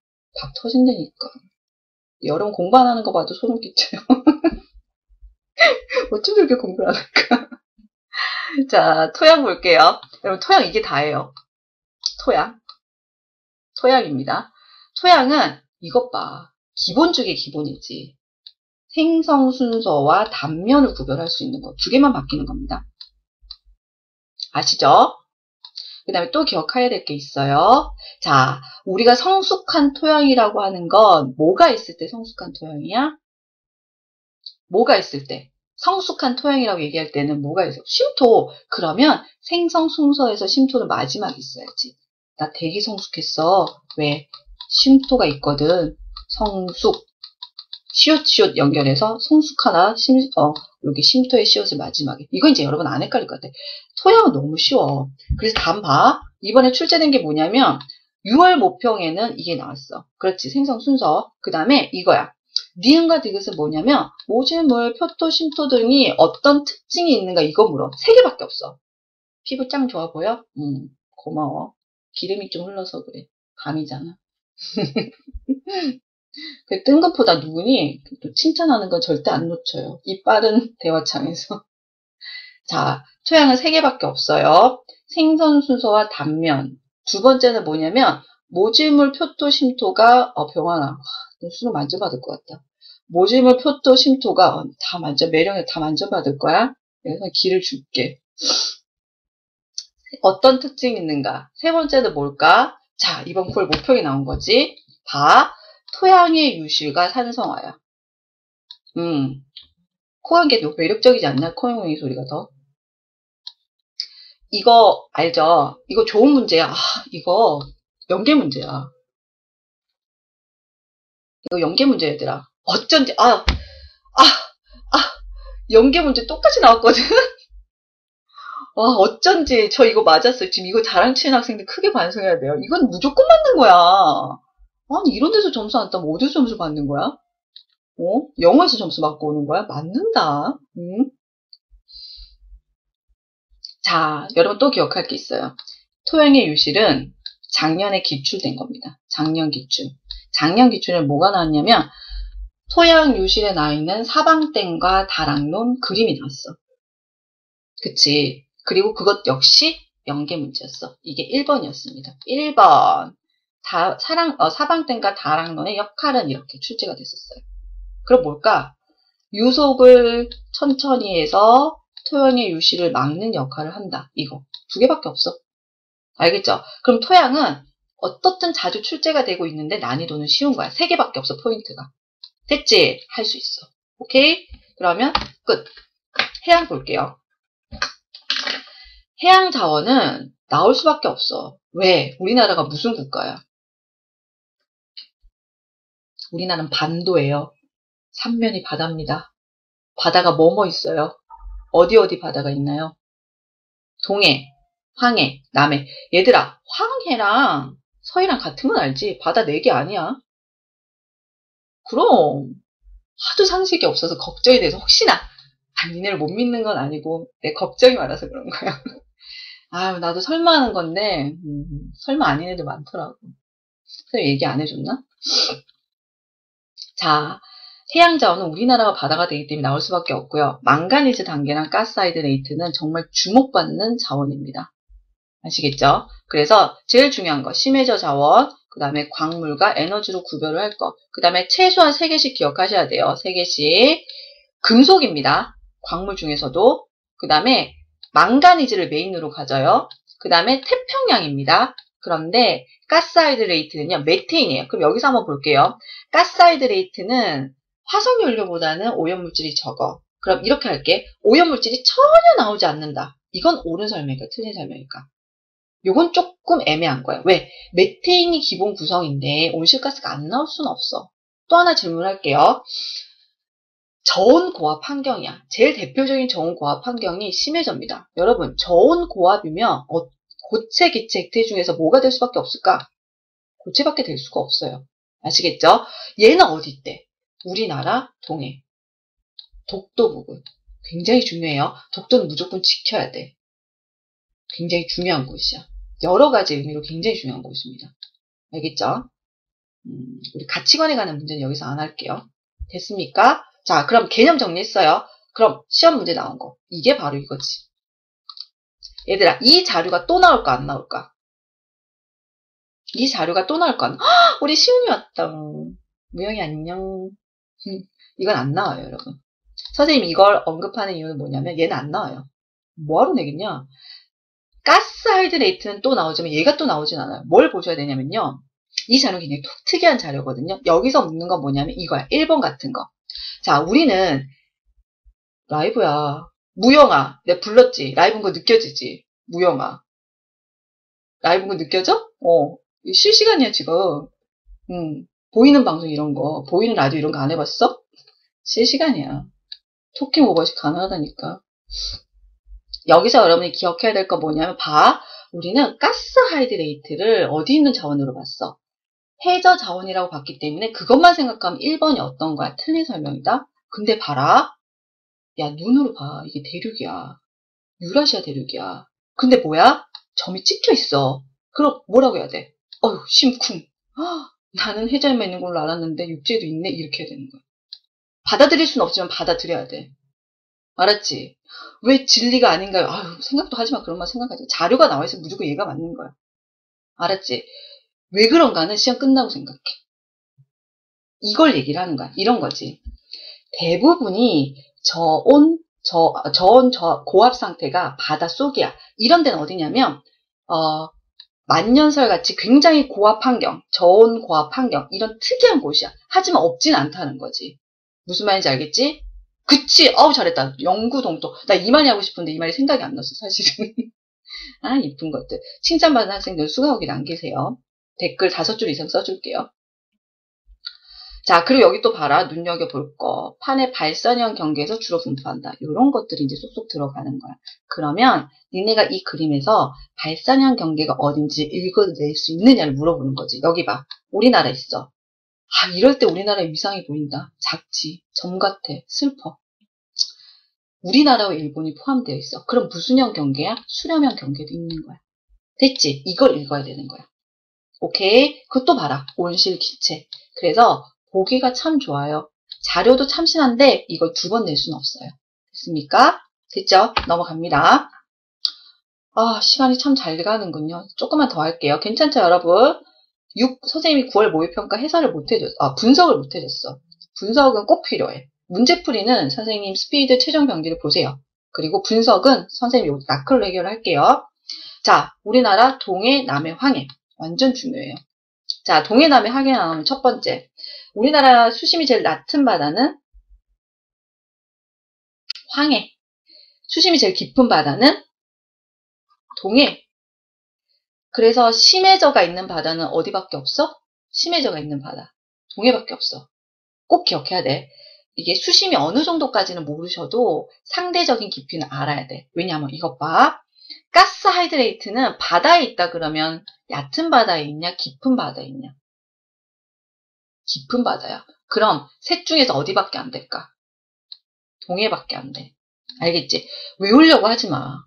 박 터진다니까. 여러분 공부 안 하는 거 봐도 소름 끼쳐요. 어쩜 저렇게 공부를 안 할까? 자, 토양 볼게요. 여러분 토양 이게 다예요. 토양. 토양입니다. 토양은 이것 봐. 기본 중에 기본이지. 생성 순서와 단면을 구별할 수 있는 거. 두 개만 바뀌는 겁니다. 아시죠? 그 다음에 또 기억해야 될 게 있어요. 자, 우리가 성숙한 토양이라고 하는 건 뭐가 있을 때 성숙한 토양이야? 뭐가 있을 때? 성숙한 토양이라고 얘기할 때는 뭐가 있어? 쉼토. 그러면 생성 순서에서 쉼토는 마지막에 있어야지. 나 되게 성숙했어. 왜? 쉼토가 있거든. 성숙. 시옷 연결해서 성숙하나 여기 쉼토의 시옷을 마지막에. 이건 이제 여러분 안 헷갈릴 것 같아. 토양은 너무 쉬워. 그래서 다음 봐. 이번에 출제된 게 뭐냐면 6월 모평에는 이게 나왔어. 그렇지. 생성 순서. 그 다음에 이거야. 니은과 디귿은 뭐냐면 모질물, 표토, 쉼토 등이 어떤 특징이 있는가 이거 물어. 3개밖에 없어. 피부 짱 좋아 보여? 고마워. 기름이 좀 흘러서 그래. 밤이잖아. 그 뜬금포다 누구니? 또 칭찬하는 건 절대 안 놓쳐요. 이 빠른 대화창에서. 자, 토양은 3개밖에 없어요. 생선 순서와 단면. 두 번째는 뭐냐면 모질물, 표토, 쉼토가 병환아. 너 수능 만져받을 것 같다. 모질물, 표토, 쉼토가 매력에 다 만져받을 거야. 그래서 기를 줄게. 어떤 특징이 있는가? 세 번째는 뭘까? 자, 이번 9월 모평이 나온 거지. 봐. 토양의 유실과 산성화야. 코한 게 더 매력적이지 않나? 코용이 소리가 더. 이거 알죠? 이거 좋은 문제야. 이거 연계 문제야. 이거 연계 문제 얘들아. 어쩐지 연계 문제 똑같이 나왔거든. 와 어쩐지 저 이거 맞았어요. 지금 이거 자랑 치는 학생들 크게 반성해야 돼요. 이건 무조건 맞는 거야. 아니 이런 데서 점수 안 따면 어디서 점수 받는 거야? 영어에서 점수 받고 오는 거야? 맞는다. 자, 여러분 또 기억할 게 있어요. 토양의 유실은 작년에 기출된 겁니다. 작년 기출. 작년 기출에 뭐가 나왔냐면 토양 유실에 나와 있는 사방댐과 다락론 그림이 나왔어. 그치? 그리고 그것 역시 연계 문제였어. 이게 1번이었습니다. 1번. 사방댐과 다락론의 역할은 이렇게 출제가 됐었어요. 그럼 뭘까? 유속을 천천히 해서 토양의 유실을 막는 역할을 한다. 이거. 2개밖에 없어. 알겠죠? 그럼 토양은 어떻든 자주 출제가 되고 있는데 난이도는 쉬운 거야. 3개밖에 없어, 포인트가. 됐지? 할 수 있어. 오케이? 그러면 끝. 해양 볼게요. 해양 자원은 나올 수밖에 없어. 왜? 우리나라가 무슨 국가야? 우리나라는 반도예요. 삼면이 바다입니다. 바다가 뭐뭐 있어요? 어디 바다가 있나요? 동해, 황해, 남해. 얘들아, 황해랑 서해랑 같은 건 알지? 바다 4개 아니야. 그럼 하도 상식이 없어서 걱정이 돼서 혹시나 니네를 못 믿는 건 아니고 내 걱정이 많아서 그런 거야. 아유 나도 설마 하는 건데 설마 아닌 애들 많더라고. 그래서 얘기 안 해줬나? 자, 해양자원은 우리나라가 바다가 되기 때문에 나올 수밖에 없고요. 망가니즈 단계랑 가스하이드레이트는 정말 주목받는 자원입니다. 아시겠죠? 그래서 제일 중요한 거 심해저 자원, 그 다음에 광물과 에너지로 구별을 할 거. 그 다음에 최소한 3개씩 기억하셔야 돼요. 3개씩. 금속입니다. 광물 중에서도. 그 다음에 망가니즈를 메인으로 가져요. 그 다음에 태평양입니다. 그런데 가스하이드레이트는요. 메테인이에요. 그럼 여기서 한번 볼게요. 가스하이드레이트는 화석연료보다는 오염물질이 적어. 그럼 이렇게 할게. 오염물질이 전혀 나오지 않는다. 이건 옳은 설명일까? 틀린 설명일까? 요건 조금 애매한 거예요. 왜? 메테인이 기본 구성인데 온실가스가 안 나올 수는 없어. 또 하나 질문할게요. 저온 고압 환경이야. 제일 대표적인 저온 고압 환경이 심해져입니다. 여러분, 저온 고압이면 고체, 기체, 액체 중에서 뭐가 될 수밖에 없을까? 고체밖에 될 수가 없어요. 아시겠죠? 얘는 어디 있대? 우리나라 동해. 독도 부근. 굉장히 중요해요. 독도는 무조건 지켜야 돼. 굉장히 중요한 곳이야. 여러 가지 의미로 굉장히 중요한 곳입니다. 알겠죠? 우리 가치관에 관한 문제는 여기서 안 할게요. 됐습니까? 자, 그럼 개념 정리했어요. 그럼 시험 문제 나온 거. 이게 바로 이거지. 얘들아, 이 자료가 또 나올까 안 나올까? 이 자료가 또 나올까? 헉, 우리 시훈이 왔다. 무영이 안녕. 이건 안 나와요, 여러분. 선생님이 이걸 언급하는 이유는 뭐냐면 얘는 안 나와요. 뭐하러 내겠냐? 가스 하이드레이트는 또 나오지만 얘가 또 나오진 않아요. 뭘 보셔야 되냐면요. 이 자료는 굉장히 특이한 자료거든요. 여기서 묻는 건 뭐냐면 이거야. 1번 같은 거. 자, 우리는 라이브야. 무영아. 내가 불렀지. 라이브인 거 느껴지지? 무영아. 라이브인 거 느껴져? 실시간이야, 지금. 보이는 방송 이런 거. 보이는 라디오 이런 거 안 해봤어? 실시간이야. 토킹 오버십 가능하다니까. 여기서 여러분이 기억해야 될 거 뭐냐면 우리는 가스 하이드레이트를 어디 있는 자원으로 봤어? 해저 자원이라고 봤기 때문에 그것만 생각하면 1번이 어떤 거야? 틀린 설명이다. 근데 봐라. 야, 눈으로 봐. 이게 대륙이야. 유라시아 대륙이야. 근데 뭐야? 점이 찍혀 있어. 그럼 뭐라고 해야 돼? 어휴, 심쿵. 나는 해저에만 있는 걸로 알았는데 육지에도 있네? 이렇게 해야 되는 거야. 받아들일 수는 없지만 받아들여야 돼. 알았지? 왜 진리가 아닌가요? 아유, 생각도 하지 마. 그런 말 생각하지. 자료가 나와 있으면 무조건 얘가 맞는 거야. 알았지? 왜 그런가는 시험 끝나고 생각해. 이걸 얘기를 하는 거야. 이런 거지. 대부분이 고압 상태가 바닷속이야. 이런 데는 어디냐면, 만년설 같이 굉장히 고압 환경, 저온 고압 환경, 이런 특이한 곳이야. 하지만 없진 않다는 거지. 무슨 말인지 알겠지? 그치? 어우, 잘했다. 영구 동토. 나 이 말이 하고 싶은데 이 말이 생각이 안 났어, 사실은. 아, 이쁜 것들. 칭찬받은 학생들 수고하기 남기세요. 댓글 5줄 이상 써줄게요. 자, 그리고 여기 또 봐라. 눈여겨볼 거. 판의 발산형 경계에서 주로 분포한다. 이런 것들이 이제 쏙쏙 들어가는 거야. 그러면 니네가 이 그림에서 발산형 경계가 어딘지 읽어낼 수 있느냐를 물어보는 거지. 여기 봐. 우리나라 있어. 이럴 때 우리나라의 위상이 보인다. 작지. 점 같아. 슬퍼. 우리나라와 일본이 포함되어 있어. 그럼 무슨 형 경계야? 수렴형 경계도 있는 거야. 됐지? 이걸 읽어야 되는 거야. 오케이? 그것도 봐라. 온실 기체. 그래서 보기가 참 좋아요. 자료도 참신한데 이걸 2번 낼 수는 없어요. 됐습니까? 됐죠? 넘어갑니다. 시간이 참 잘 가는군요. 조금만 더 할게요. 괜찮죠, 여러분? 선생님이 9월 모의평가 해설을 못 해줬어. 분석을 못 해줬어. 분석은 꼭 필요해. 문제풀이는 선생님 스피드 최종 병지를 보세요. 그리고 분석은 선생님 여기 나클로 해결할게요. 자, 우리나라 동해, 남해, 황해. 완전 중요해요. 자, 동해, 남해, 황해 나오면 첫 번째. 우리나라 수심이 제일 낮은 바다는 황해. 수심이 제일 깊은 바다는 동해. 그래서 심해저가 있는 바다는 어디밖에 없어? 심해저가 있는 바다. 동해밖에 없어. 꼭 기억해야 돼. 이게 수심이 어느 정도까지는 모르셔도 상대적인 깊이는 알아야 돼. 왜냐하면 이것 봐. 가스 하이드레이트는 바다에 있다 그러면 얕은 바다에 있냐? 깊은 바다에 있냐? 깊은 바다야. 그럼 셋 중에서 어디밖에 안 될까? 동해밖에 안 돼. 알겠지? 외우려고 하지 마.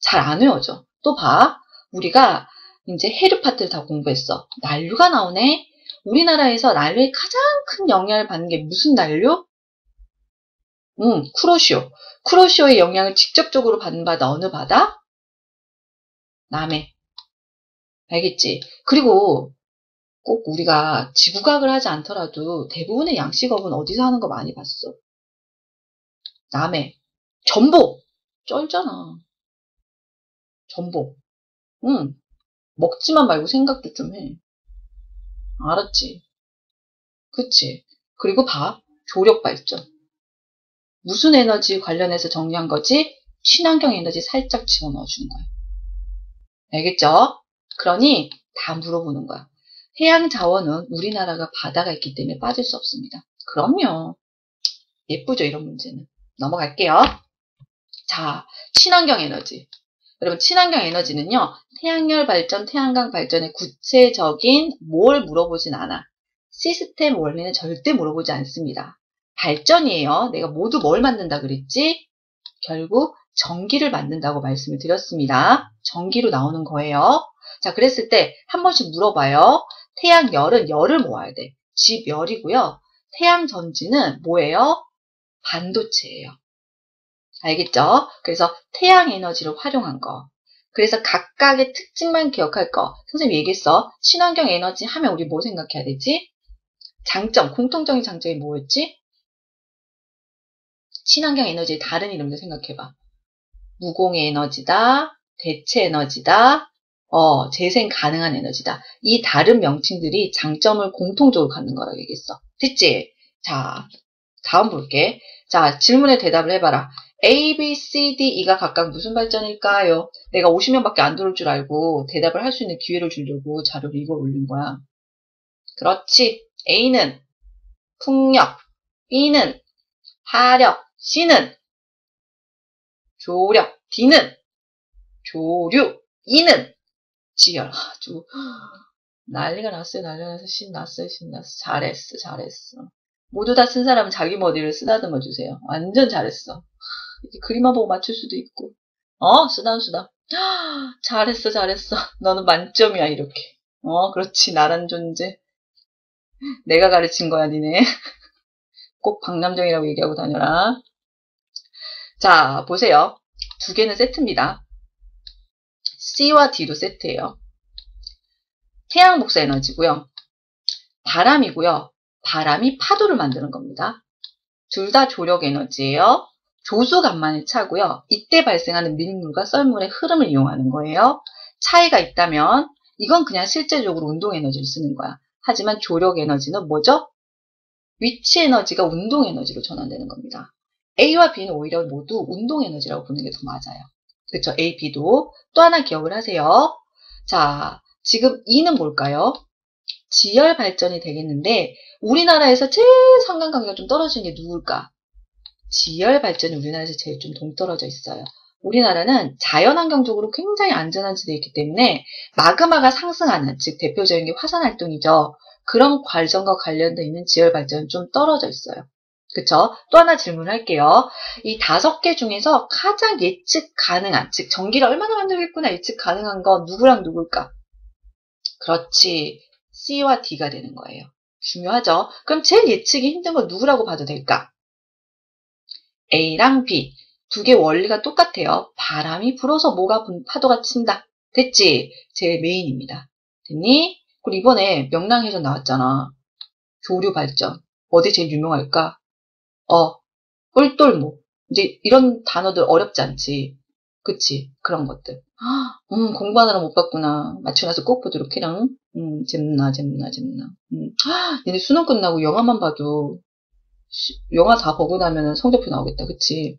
잘 안 외워져. 또 봐. 우리가 이제 해류 파트를 다 공부했어. 난류가 나오네. 우리나라에서 난류에 가장 큰 영향을 받는 게 무슨 난류? 쿠로시오. 쿠로시오의 영향을 직접적으로 받는 바다 어느 바다? 남해. 알겠지? 그리고 꼭 우리가 지구과학을 하지 않더라도 대부분의 양식업은 어디서 하는 거 많이 봤어. 남해. 전복. 쩔잖아. 전복. 먹지만 말고 생각도 좀 해. 알았지? 그치? 그리고 봐. 조력 발전. 무슨 에너지 관련해서 정리한 거지? 친환경 에너지 살짝 집어넣어 주는 거야. 알겠죠? 그러니 다 물어보는 거야. 해양 자원은 우리나라가 바다가 있기 때문에 빠질 수 없습니다. 그럼요. 예쁘죠, 이런 문제는. 넘어갈게요. 자, 친환경 에너지. 여러분, 친환경 에너지는요, 태양열 발전, 태양광 발전의 구체적인 뭘 물어보진 않아. 시스템 원리는 절대 물어보지 않습니다. 발전이에요. 내가 모두 뭘 만든다 그랬지? 결국 전기를 만든다고 말씀을 드렸습니다. 전기로 나오는 거예요. 자, 그랬을 때 한 번씩 물어봐요. 태양 열은 열을 모아야 돼. 집 열이고요. 태양 전지는 뭐예요? 반도체예요. 알겠죠? 그래서 태양 에너지를 활용한 거. 그래서 각각의 특징만 기억할 거. 선생님 얘기했어. 친환경 에너지 하면 우리 뭐 생각해야 되지? 장점, 공통적인 장점이 뭐였지? 친환경 에너지의 다른 이름도 생각해봐. 무공해 에너지다, 대체 에너지다, 재생 가능한 에너지다. 이 다른 명칭들이 장점을 공통적으로 갖는 거라고 얘기했어. 됐지? 자, 다음 볼게. 자, 질문에 대답을 해봐라. A, B, C, D, E가 각각 무슨 발전일까요? 내가 50명밖에 안 들어올 줄 알고 대답을 할 수 있는 기회를 주려고 자료를 이걸 올린 거야. 그렇지. A는 풍력, B는 하력, C는 조력, D는 조류, E는 지열. 아주 난리가 났어요. 난리가 나서 신났어요. 신났어. 잘했어. 잘했어. 모두 다 쓴 사람은 자기 머리를 쓰다듬어 주세요. 완전 잘했어. 이제 그림만 보고 맞출 수도 있고. 쓰담쓰담. 잘했어. 잘했어. 너는 만점이야. 이렇게. 그렇지. 나란 존재. 내가 가르친 거야. 니네. 꼭 박남정이라고 얘기하고 다녀라. 자, 보세요. 두 개는 세트입니다. C와 D도 세트예요. 태양 복사 에너지고요. 바람이고요. 바람이 파도를 만드는 겁니다. 둘 다 조력 에너지예요. 조수간만의 차고요. 이때 발생하는 밀물과 썰물의 흐름을 이용하는 거예요. 차이가 있다면 이건 그냥 실제적으로 운동 에너지를 쓰는 거야. 하지만 조력 에너지는 뭐죠? 위치 에너지가 운동 에너지로 전환되는 겁니다. A와 B는 오히려 모두 운동 에너지라고 보는 게 더 맞아요. 그렇죠? A, B도. 또 하나 기억을 하세요. 자, 지금 E는 뭘까요? 지열 발전이 되겠는데 우리나라에서 제일 상관관계가 좀 떨어지는 게 누굴까? 지열 발전이 우리나라에서 제일 좀 동떨어져 있어요. 우리나라는 자연환경적으로 굉장히 안전한 지대에 있기 때문에 마그마가 상승하는, 즉 대표적인 게 화산활동이죠. 그런 과정과 관련돼 있는 지열 발전은 좀 떨어져 있어요. 그쵸? 또 하나 질문할게요. 이 5개 중에서 가장 예측 가능한, 즉 전기를 얼마나 만들겠구나 예측 가능한 건 누구랑 누굴까? 그렇지. C와 D가 되는 거예요. 중요하죠? 그럼 제일 예측이 힘든 건 누구라고 봐도 될까? A랑 B. 두 개 원리가 똑같아요. 바람이 불어서 뭐가 파도가 친다. 됐지? 제일 메인입니다. 됐니? 그리고 이번에 명랑해서 나왔잖아. 교류 발전. 어디 제일 유명할까? 꿀돌목. 이제 이런 단어들 어렵지 않지. 그치? 그런 것들. 공부하느라 못 봤구나. 맞추고 나서 꼭 보도록 해랑. 잼나. 얘네 수능 끝나고 영화만 봐도, 영화 다 보고 나면 성적표 나오겠다. 그치?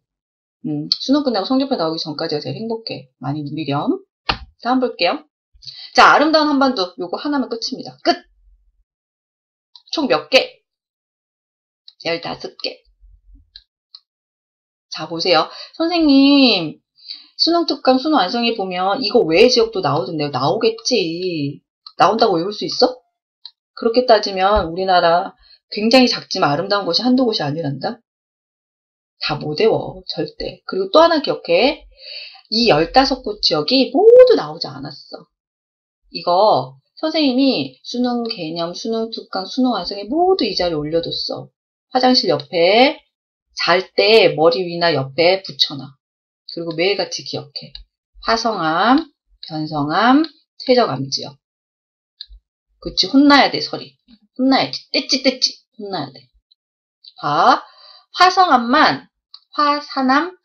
수능 끝나고 성적표 나오기 전까지가 제일 행복해. 많이 누리렴. 다음 볼게요. 자, 아름다운 한반도. 요거 하나면 끝입니다. 끝! 총 몇 개? 15개. 자, 보세요. 선생님, 수능 특강, 수능 완성해 보면 이거 외의 지역도 나오던데요. 나오겠지. 나온다고 외울 수 있어? 그렇게 따지면 우리나라 굉장히 작지만 아름다운 곳이 한두 곳이 아니란다. 다 못 외워. 절대. 그리고 또 하나 기억해. 이 15곳 지역이 모두 나오지 않았어. 이거 선생님이 수능 개념, 수능 특강, 수능 완성에 모두 이 자리에 올려뒀어. 화장실 옆에 잘 때 머리 위나 옆에 붙여놔. 그리고 매일같이 기억해. 화성암, 변성암, 퇴적암지역. 그치, 혼나야 돼, 서리. 혼나야지. 떼찌. 혼나야 돼. 봐. 화성암만 화산암,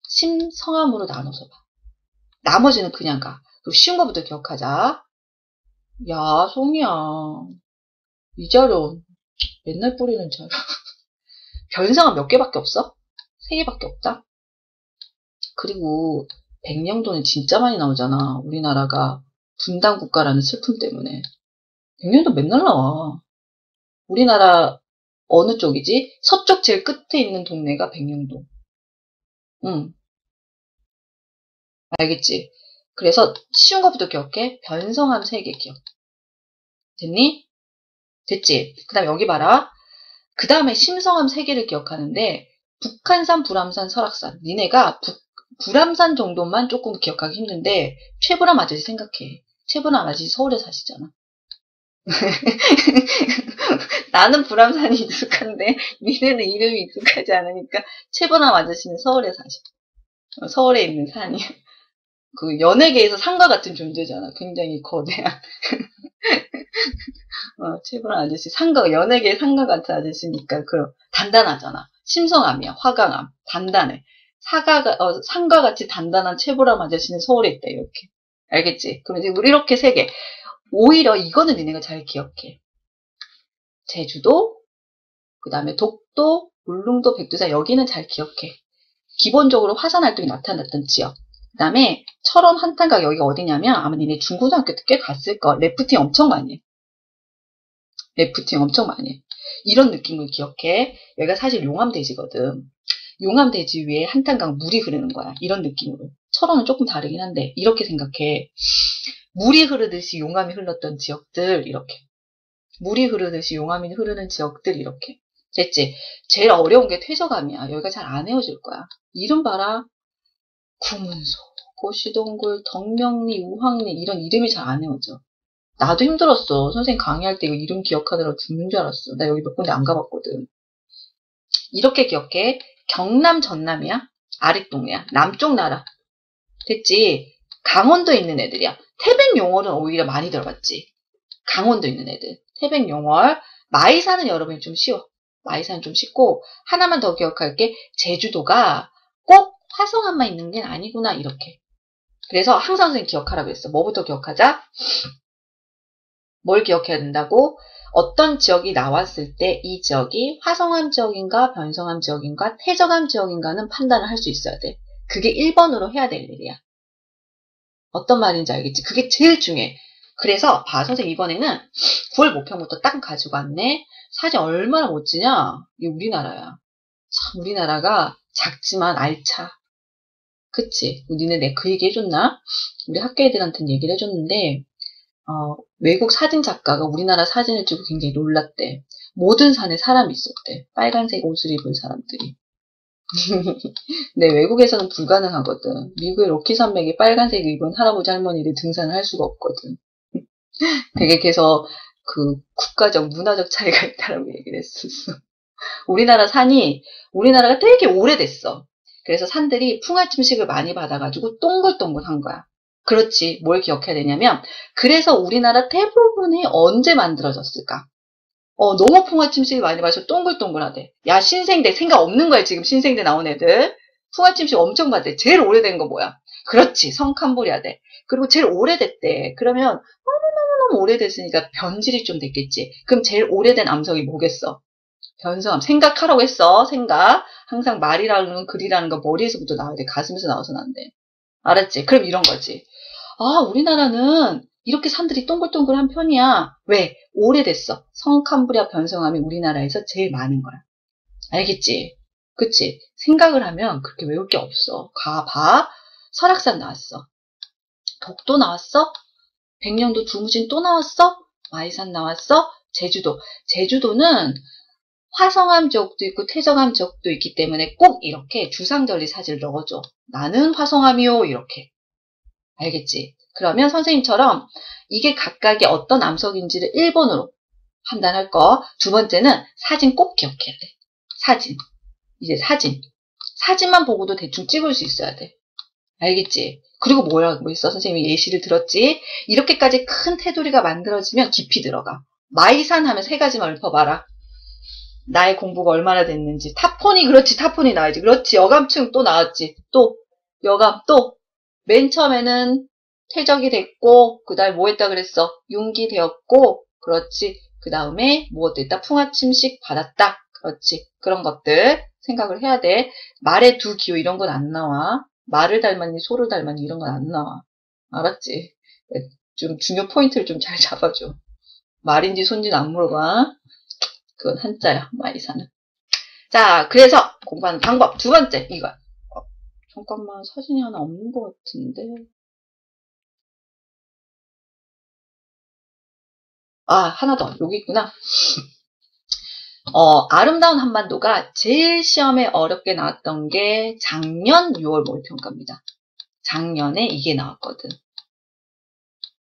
심성암으로 나눠서 봐. 나머지는 그냥 가. 그리고 쉬운 거부터 기억하자. 야, 송이야. 이 자료 맨날 뿌리는 자료. 변성암 몇 개밖에 없어? 3개밖에 없다? 그리고 백령도는 진짜 많이 나오잖아. 우리나라가 분단 국가라는 슬픔 때문에. 백령도 맨날 나와. 우리나라 어느 쪽이지? 서쪽 제일 끝에 있는 동네가 백령도. 응, 알겠지? 그래서 쉬운 것부터 기억해. 변성암 3개 기억. 됐니? 됐지? 그 다음에 여기 봐라. 그 다음에 심성암 3개를 기억하는데 북한산, 불암산, 설악산. 니네가 불암산 정도만 조금 기억하기 힘든데 최불암 아저씨 생각해. 최보람 아저씨 서울에 사시잖아. 나는 불암산이 익숙한데 니네는 이름이 익숙하지 않으니까 최보람 아저씨는 서울에 사셔. 서울에 있는 산이야. 그 연예계에서 산과 같은 존재잖아. 굉장히 거대한. 최보람 아저씨 산과 연예계 산과 같은 아저씨니까 그럼 단단하잖아. 심성암이야. 화강암. 단단해. 산과 같이 단단한 최보람 아저씨는 서울에 있다. 이렇게. 알겠지? 그럼 이제 우리 이렇게 세 개. 오히려 이거는 니네가 잘 기억해. 제주도, 그 다음에 독도, 울릉도, 백두산 여기는 잘 기억해. 기본적으로 화산 활동이 나타났던 지역. 그 다음에 철원 한탄각 여기가 어디냐면 아마 니네 중고등학교 때 꽤 갔을 거. 래프팅 엄청 많이 해. 래프팅 엄청 많이 해. 이런 느낌을 기억해. 여기가 사실 용암대지거든. 용암대지 위에 한탄강 물이 흐르는 거야. 이런 느낌으로. 철원은 조금 다르긴 한데 이렇게 생각해. 물이 흐르듯이 용암이 흘렀던 지역들 이렇게. 물이 흐르듯이 용암이 흐르는 지역들 이렇게. 됐지? 제일 어려운 게 퇴적암이야. 여기가 잘 안 헤어질 거야. 이름 봐라. 구문소, 고시동굴, 덕명리, 우황리 이런 이름이 잘 안 외워져. 나도 힘들었어. 선생님 강의할 때 이거 이름 기억하느라 죽는 줄 알았어. 나 여기 몇 군데 안 가봤거든. 이렇게 기억해. 경남 전남이야. 아랫동네야. 남쪽 나라. 됐지? 강원도에 있는 애들이야. 태백용월은 오히려 많이 들어봤지. 강원도 있는 애들. 태백용월. 마이산은 여러분이 좀 쉬워. 마이산은 좀 쉽고 하나만 더 기억할게. 제주도가 꼭 화성암만 있는 게 아니구나 이렇게. 그래서 항상 선생님 기억하라고 했어. 뭐부터 기억하자? 뭘 기억해야 된다고? 어떤 지역이 나왔을 때 이 지역이 화성암 지역인가 변성암 지역인가 퇴적암 지역인가는 판단을 할 수 있어야 돼. 그게 1번으로 해야 될 일이야. 어떤 말인지 알겠지? 그게 제일 중요해. 그래서 봐 선생님 이번에는 9월 모평부터 딱 가지고 왔네. 사진 얼마나 멋지냐? 이게 우리나라야. 참 우리나라가 작지만 알차. 그치? 니네 내 그 얘기 해줬나? 우리 학교 애들한테는 얘기를 해줬는데 외국 사진 작가가 우리나라 사진을 찍고 굉장히 놀랐대. 모든 산에 사람이 있었대. 빨간색 옷을 입은 사람들이. 근데 외국에서는 불가능하거든. 미국의 로키 산맥에 빨간색 입은 할아버지 할머니들 등산을 할 수가 없거든. 되게 그래서 그 국가적 문화적 차이가 있다라고 얘기를 했었어. 우리나라가 되게 오래됐어. 그래서 산들이 풍화침식을 많이 받아가지고 동글동글한 거야. 그렇지. 뭘 기억해야 되냐면 그래서 우리나라 대부분이 언제 만들어졌을까? 너무 풍화침식을 많이 받아서 동글동글하대. 야 신생대 생각 없는 거야 지금 신생대 나온 애들. 풍화침식 엄청 받대. 제일 오래된 거 뭐야? 그렇지. 성캄보리아대. 그리고 제일 오래됐대. 그러면 너무너무 오래됐으니까 변질이 좀 됐겠지. 그럼 제일 오래된 암석이 뭐겠어? 변성암. 생각하라고 했어. 생각. 항상 말이라는 글이라는 거 머리에서부터 나와야 돼. 가슴에서 나와서는 안 돼. 알았지? 그럼 이런 거지. 아, 우리나라는 이렇게 산들이 동글동글한 편이야. 왜? 오래됐어. 성캄브리아 변성암이 우리나라에서 제일 많은 거야. 알겠지? 그치? 생각을 하면 그렇게 외울 게 없어. 가봐. 설악산 나왔어. 독도 나왔어? 백령도 두무진 또 나왔어? 마이산 나왔어? 제주도. 제주도는 화성암 지역도 있고 퇴적암 지역도 있기 때문에 꼭 이렇게 주상절리 사진을 넣어줘. 나는 화성암이요. 이렇게. 알겠지? 그러면 선생님처럼 이게 각각의 어떤 암석인지를 1번으로 판단할 거. 두 번째는 사진 꼭 기억해야 돼. 사진. 이제 사진. 사진만 보고도 대충 찍을 수 있어야 돼. 알겠지? 그리고 뭐 있어? 선생님이 예시를 들었지? 이렇게까지 큰 테두리가 만들어지면 깊이 들어가. 마이산 하면 세 가지만 읊어봐라. 나의 공부가 얼마나 됐는지. 타폰이 그렇지. 타폰이 나와야지. 그렇지. 여감층 또 나왔지. 또 여감 또 맨 처음에는 퇴적이 됐고 그 다음에 뭐 했다 그랬어? 융기 되었고 그렇지. 그 다음에 뭐 됐다? 풍화침식 받았다. 그렇지. 그런 것들 생각을 해야 돼. 말의 두 기호 이런 건 안 나와. 말을 닮았니 소를 닮았니 이런 건 안 나와. 알았지? 좀 중요 포인트를 좀 잘 잡아줘. 말인지 손인지는 안 물어봐. 그건 한자야. 마이사는. 자, 그래서 공부하는 방법 두 번째 이거. 잠깐만 사진이 하나 없는 것 같은데. 하나 더. 여기 있구나. 아름다운 한반도가 제일 시험에 어렵게 나왔던 게 작년 6월 모의평가입니다. 작년에 이게 나왔거든.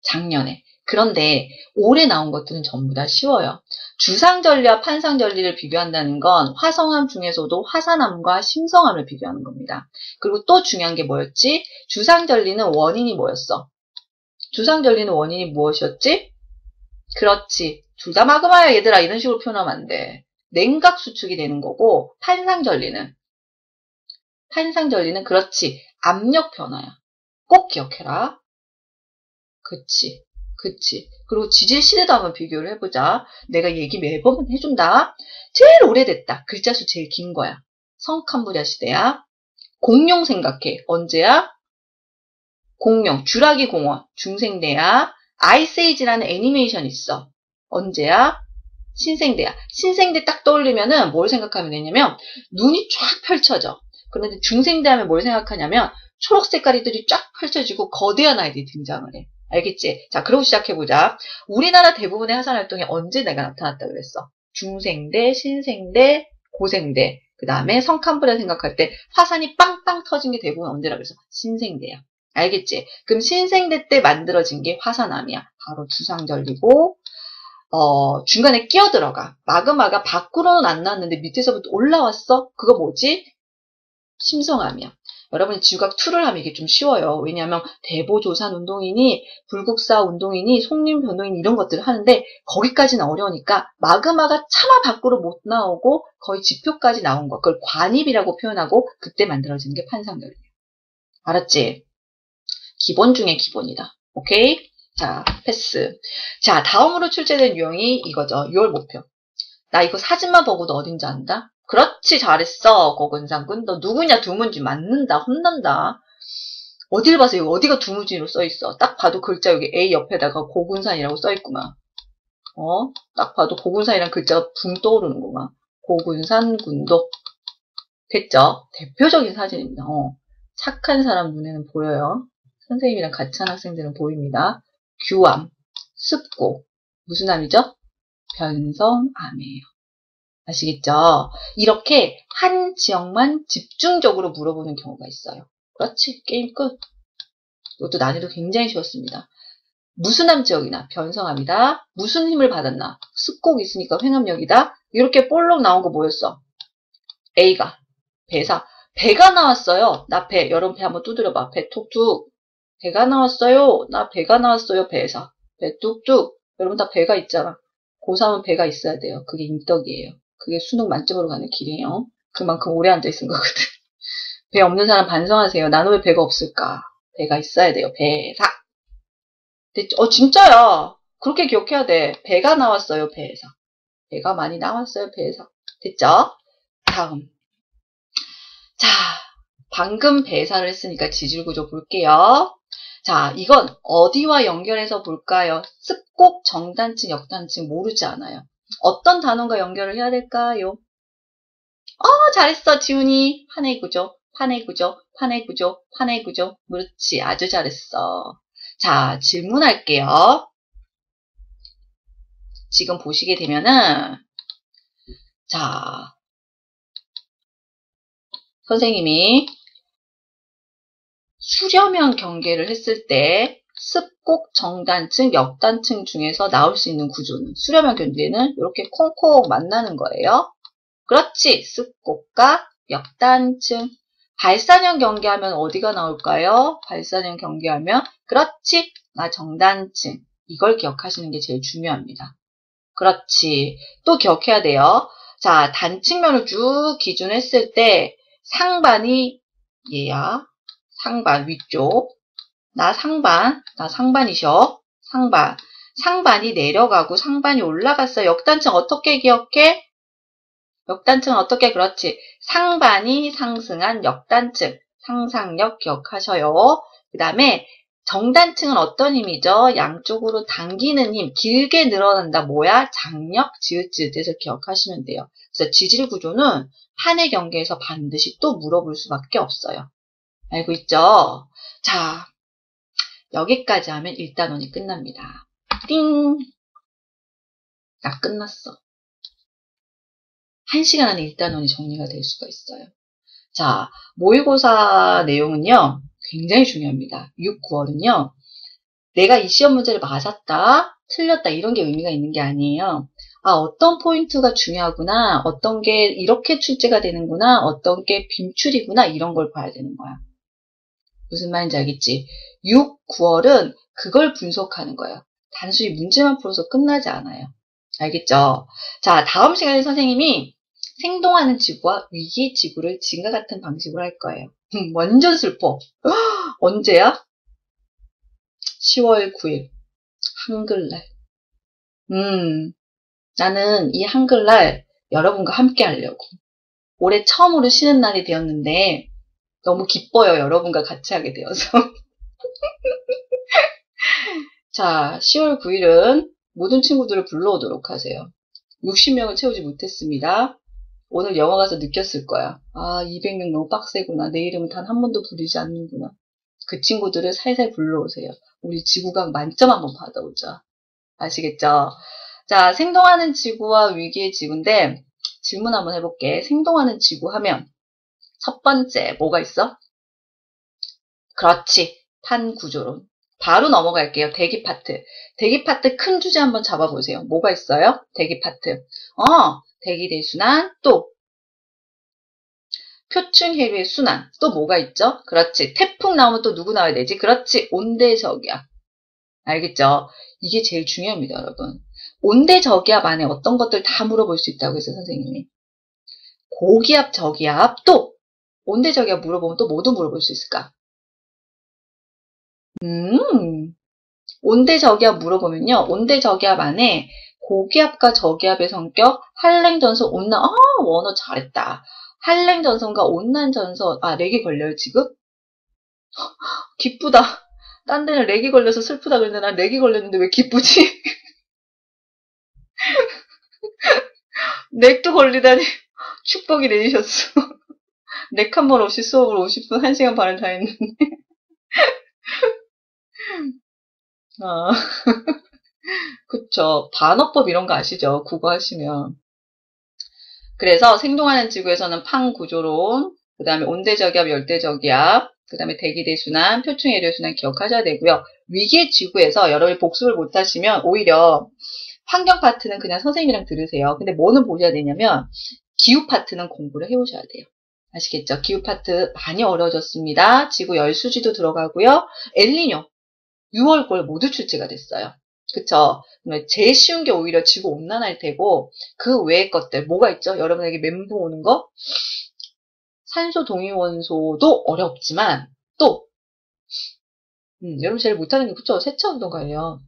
작년에. 그런데 올해 나온 것들은 전부 다 쉬워요. 주상절리와 판상절리를 비교한다는 건 화성암 중에서도 화산암과 심성암을 비교하는 겁니다. 그리고 또 중요한 게 뭐였지? 주상절리는 원인이 뭐였어? 주상절리는 원인이 무엇이었지? 그렇지. 둘 다 마그마야 얘들아. 이런 식으로 표현하면 안 돼. 냉각 수축이 되는 거고 판상절리는 그렇지. 압력 변화야. 꼭 기억해라. 그치. 그치. 그리고 지질 시대도 한번 비교를 해보자. 내가 얘기 매번 해준다. 제일 오래됐다. 글자 수 제일 긴 거야. 성캄브리아 시대야. 공룡 생각해. 언제야? 공룡. 주라기 공원. 중생대야. 아이스에이지라는 애니메이션 있어. 언제야? 신생대야. 신생대 딱 떠올리면은 뭘 생각하면 되냐면 눈이 쫙 펼쳐져. 그런데 중생대 하면 뭘 생각하냐면 초록 색깔이들이 쫙 펼쳐지고 거대한 아이들이 등장을 해. 알겠지? 자, 그러고 시작해보자. 우리나라 대부분의 화산활동이 언제 내가 나타났다 그랬어? 중생대, 신생대, 고생대. 그 다음에 성캄브리아 생각할 때 화산이 빵빵 터진 게 대부분 언제라 그랬어? 신생대야. 알겠지? 그럼 신생대 때 만들어진 게 화산암이야. 바로 주상절리고 중간에 끼어들어가. 마그마가 밖으로는 안 나왔는데 밑에서부터 올라왔어? 그거 뭐지? 심성암이야. 여러분이 지구과학 2를 하면 이게 좀 쉬워요. 왜냐하면 대보조산 운동이니 불국사 운동이니 속림 변동이니 이런 것들을 하는데 거기까지는 어려우니까 마그마가 차마 밖으로 못 나오고 거의 지표까지 나온 거. 그걸 관입이라고 표현하고 그때 만들어지는 게 판상절리야. 알았지? 기본 중에 기본이다. 오케이? 자, 패스. 자, 다음으로 출제된 유형이 이거죠. 6월 목표. 나 이거 사진만 보고도 어딘지 안다? 그렇지, 잘했어. 고근상군. 너 누구냐? 두문지 맞는다. 혼난다. 어딜 봐서 이거 어디가 두문지로 써있어? 딱 봐도 글자 여기 A 옆에다가 고군산이라고 써있구만. 딱 봐도 고군산이란 글자가 붕 떠오르는구만. 고군산 군도. 됐죠? 대표적인 사진입니다. 착한 사람 눈에는 보여요. 선생님이랑 같이 한 학생들은 보입니다. 규암, 습고. 무슨 암이죠? 변성암이에요. 아시겠죠? 이렇게 한 지역만 집중적으로 물어보는 경우가 있어요. 그렇지, 게임 끝. 이것도 난이도 굉장히 쉬웠습니다. 무슨 암 지역이나 변성암이다. 무슨 힘을 받았나? 습곡이 있으니까 횡압력이다. 이렇게 볼록 나온 거 뭐였어? A가 배사. 배가 나왔어요. 나 배. 여러분 배 한번 두드려봐. 배 툭툭. 배가 나왔어요. 나 배가 나왔어요. 배사. 배 뚝뚝. 여러분 다 배가 있잖아. 고3은 배가 있어야 돼요. 그게 인덕이에요. 그게 수능 만점으로 가는 길이에요. 그만큼 오래 앉아있은 거거든. 배 없는 사람 반성하세요. 나는 왜 배가 없을까? 배가 있어야 돼요. 배사. 됐죠? 진짜야. 그렇게 기억해야 돼. 배가 나왔어요. 배사. 배가 많이 나왔어요. 배사. 됐죠? 다음. 자, 방금 배사를 했으니까 지질구조 볼게요. 자, 이건 어디와 연결해서 볼까요? 습곡, 정단층, 역단층 모르지 않아요. 어떤 단원과 연결을 해야 될까요? 잘했어, 지훈이. 판해구조, 판해구조, 판해구조, 판해구조. 그렇지, 아주 잘했어. 자, 질문할게요. 지금 보시게 되면은, 자, 선생님이 수렴형 경계를 했을 때 습곡, 정단층, 역단층 중에서 나올 수 있는 구조는 수렴형 경계는 이렇게 콩콩 만나는 거예요. 그렇지. 습곡과 역단층. 발산형 경계하면 어디가 나올까요? 발산형 경계하면 그렇지. 정단층. 이걸 기억하시는 게 제일 중요합니다. 그렇지. 또 기억해야 돼요. 자, 단층면을 쭉 기준했을 때 상반이 얘야. 상반 위쪽. 나 상반이셔. 상반. 상반이 내려가고 상반이 올라갔어. 역단층 어떻게 기억해? 역단층은 어떻게? 그렇지. 상반이 상승한 역단층. 상상력 기억하셔요. 그 다음에 정단층은 어떤 힘이죠? 양쪽으로 당기는 힘. 길게 늘어난다. 뭐야? 장력, 지읒지읒해서 기억하시면 돼요. 그래서 지질 구조는 판의 경계에서 반드시 또 물어볼 수밖에 없어요. 알고 있죠? 자, 여기까지 하면 1단원이 끝납니다. 띵! 나 끝났어. 1시간 안에 1단원이 정리가 될 수가 있어요. 자, 모의고사 내용은요, 굉장히 중요합니다. 6, 9월은요, 내가 이 시험 문제를 맞았다, 틀렸다 이런 게 의미가 있는 게 아니에요. 아, 어떤 포인트가 중요하구나, 어떤 게 이렇게 출제가 되는구나, 어떤 게 빈출이구나 이런 걸 봐야 되는 거야. 무슨 말인지 알겠지? 6, 9월은 그걸 분석하는 거예요. 단순히 문제만 풀어서 끝나지 않아요. 알겠죠? 자, 다음 시간에 선생님이 생동하는 지구와 위기의 지구를 지금과 같은 방식으로 할 거예요. 완전 슬퍼. 언제야? 10월 9일. 한글날. 나는 이 한글날 여러분과 함께 하려고. 올해 처음으로 쉬는 날이 되었는데 너무 기뻐요. 여러분과 같이 하게 되어서. 자, 10월 9일은 모든 친구들을 불러오도록 하세요. 60명을 채우지 못했습니다. 오늘 영화 가서 느꼈을 거야. 아, 200명 너무 빡세구나. 내 이름은 단 한 번도 부르지 않는구나. 그 친구들을 살살 불러오세요. 우리 지구각 만점 한번 받아오자. 아시겠죠? 자, 생동하는 지구와 위기의 지구인데 질문 한번 해볼게. 생동하는 지구 하면 첫 번째 뭐가 있어? 그렇지. 탄구조론. 바로 넘어갈게요. 대기 파트. 대기 파트 큰 주제 한번 잡아보세요. 뭐가 있어요? 대기 파트. 대기대순환, 또 표층해류의 순환, 또 뭐가 있죠? 그렇지. 태풍 나오면 또 누구 나와야 되지? 그렇지. 온대저기압. 알겠죠? 이게 제일 중요합니다, 여러분. 온대저기압 안에 어떤 것들 다 물어볼 수 있다고 했어요, 선생님이. 고기압, 저기압, 또 온대저기압 물어보면 또 뭐도 물어볼 수 있을까? 온대저기압 물어보면요. 온대저기압 안에 고기압과 저기압의 성격, 한랭전선, 온난, 원어 잘했다. 한랭전선과 온난전선, 렉이 걸려요, 지금? 기쁘다. 딴 데는 렉이 걸려서 슬프다 그랬는데 난 렉이 걸렸는데 왜 기쁘지? 렉도 걸리다니 축복이 내리셨어. 렉 한 번 없이 수업을 50분, 1시간 반을 다 했는데. 아, 그쵸. 반어법 이런 거 아시죠? 국어 하시면. 그래서 생동하는 지구에서는 팡구조론, 그 다음에 온대저기압, 열대저기압, 그 다음에 대기대순환, 표층해류순환 기억하셔야 되고요. 위기의 지구에서 여러분이 복습을 못하시면 오히려 환경 파트는 그냥 선생님이랑 들으세요. 근데 뭐는 보셔야 되냐면 기후 파트는 공부를 해오셔야 돼요. 아시겠죠? 기후 파트 많이 어려워졌습니다. 지구 열수지도 들어가고요. 엘니뇨, 6월골 모두 출제가 됐어요. 그쵸? 제일 쉬운 게 오히려 지구 온난화일 테고 그 외의 것들 뭐가 있죠? 여러분에게 멘붕 오는 거? 산소 동위원소도 어렵지만 또 여러분 제일 못하는 게 그쵸? 세차운동가예요.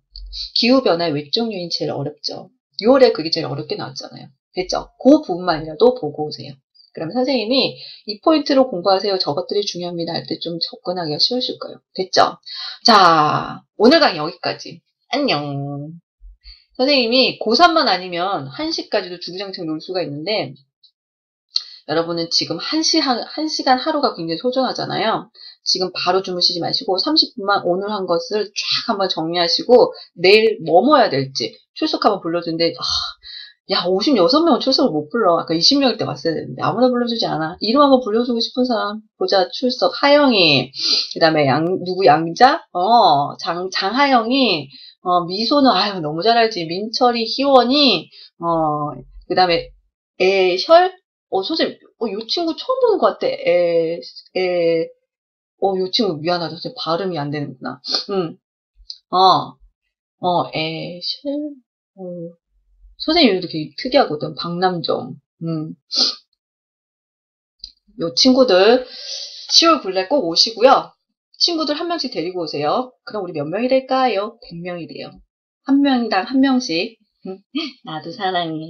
기후변화의 외적 요인 제일 어렵죠. 6월에 그게 제일 어렵게 나왔잖아요. 됐죠? 그 부분만이라도 보고 오세요. 그러면 선생님이 이 포인트로 공부하세요. 저것들이 중요합니다. 할 때 좀 접근하기가 쉬우실 거예요. 됐죠? 자, 오늘 강의 여기까지. 안녕. 선생님이 고3만 아니면 1시까지도 주구장창 놀 수가 있는데 여러분은 지금 1시간 하루가 굉장히 소중하잖아요. 지금 바로 주무시지 마시고 30분만 오늘 한 것을 쫙 한번 정리하시고 내일 뭐 해야 될지 출석 한번 불러주는데 야 56명은 출석을 못 불러. 아까 20명일 때 왔어야 되는데 아무나 불러주지 않아. 이름 한번 불러주고 싶은 사람 보자. 출석 하영이 그 다음에 누구 양자? 장하영이 미소는 아유 너무 잘 알지. 민철이 희원이 그 다음에 애셜 선생님 요 친구 처음 보는 것 같아. 요 친구 미안하다. 선생님 발음이 안 되는구나. 애셜 선생님 이름도 되게 특이하거든. 박남정. 요 친구들 10월 9일날 꼭 오시고요. 친구들 한 명씩 데리고 오세요. 그럼 우리 몇 명이 될까요? 100명이 돼요. 한 명당 한 명씩. 나도 사랑해.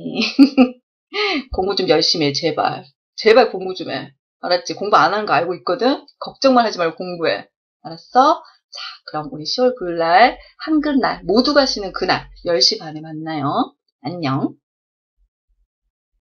공부 좀 열심히 해, 제발. 제발 공부 좀 해. 알았지? 공부 안 하는 거 알고 있거든? 걱정만 하지 말고 공부해. 알았어? 자, 그럼 우리 10월 9일날 한글날 모두가 쉬는 그날 10시 반에 만나요. 안녕.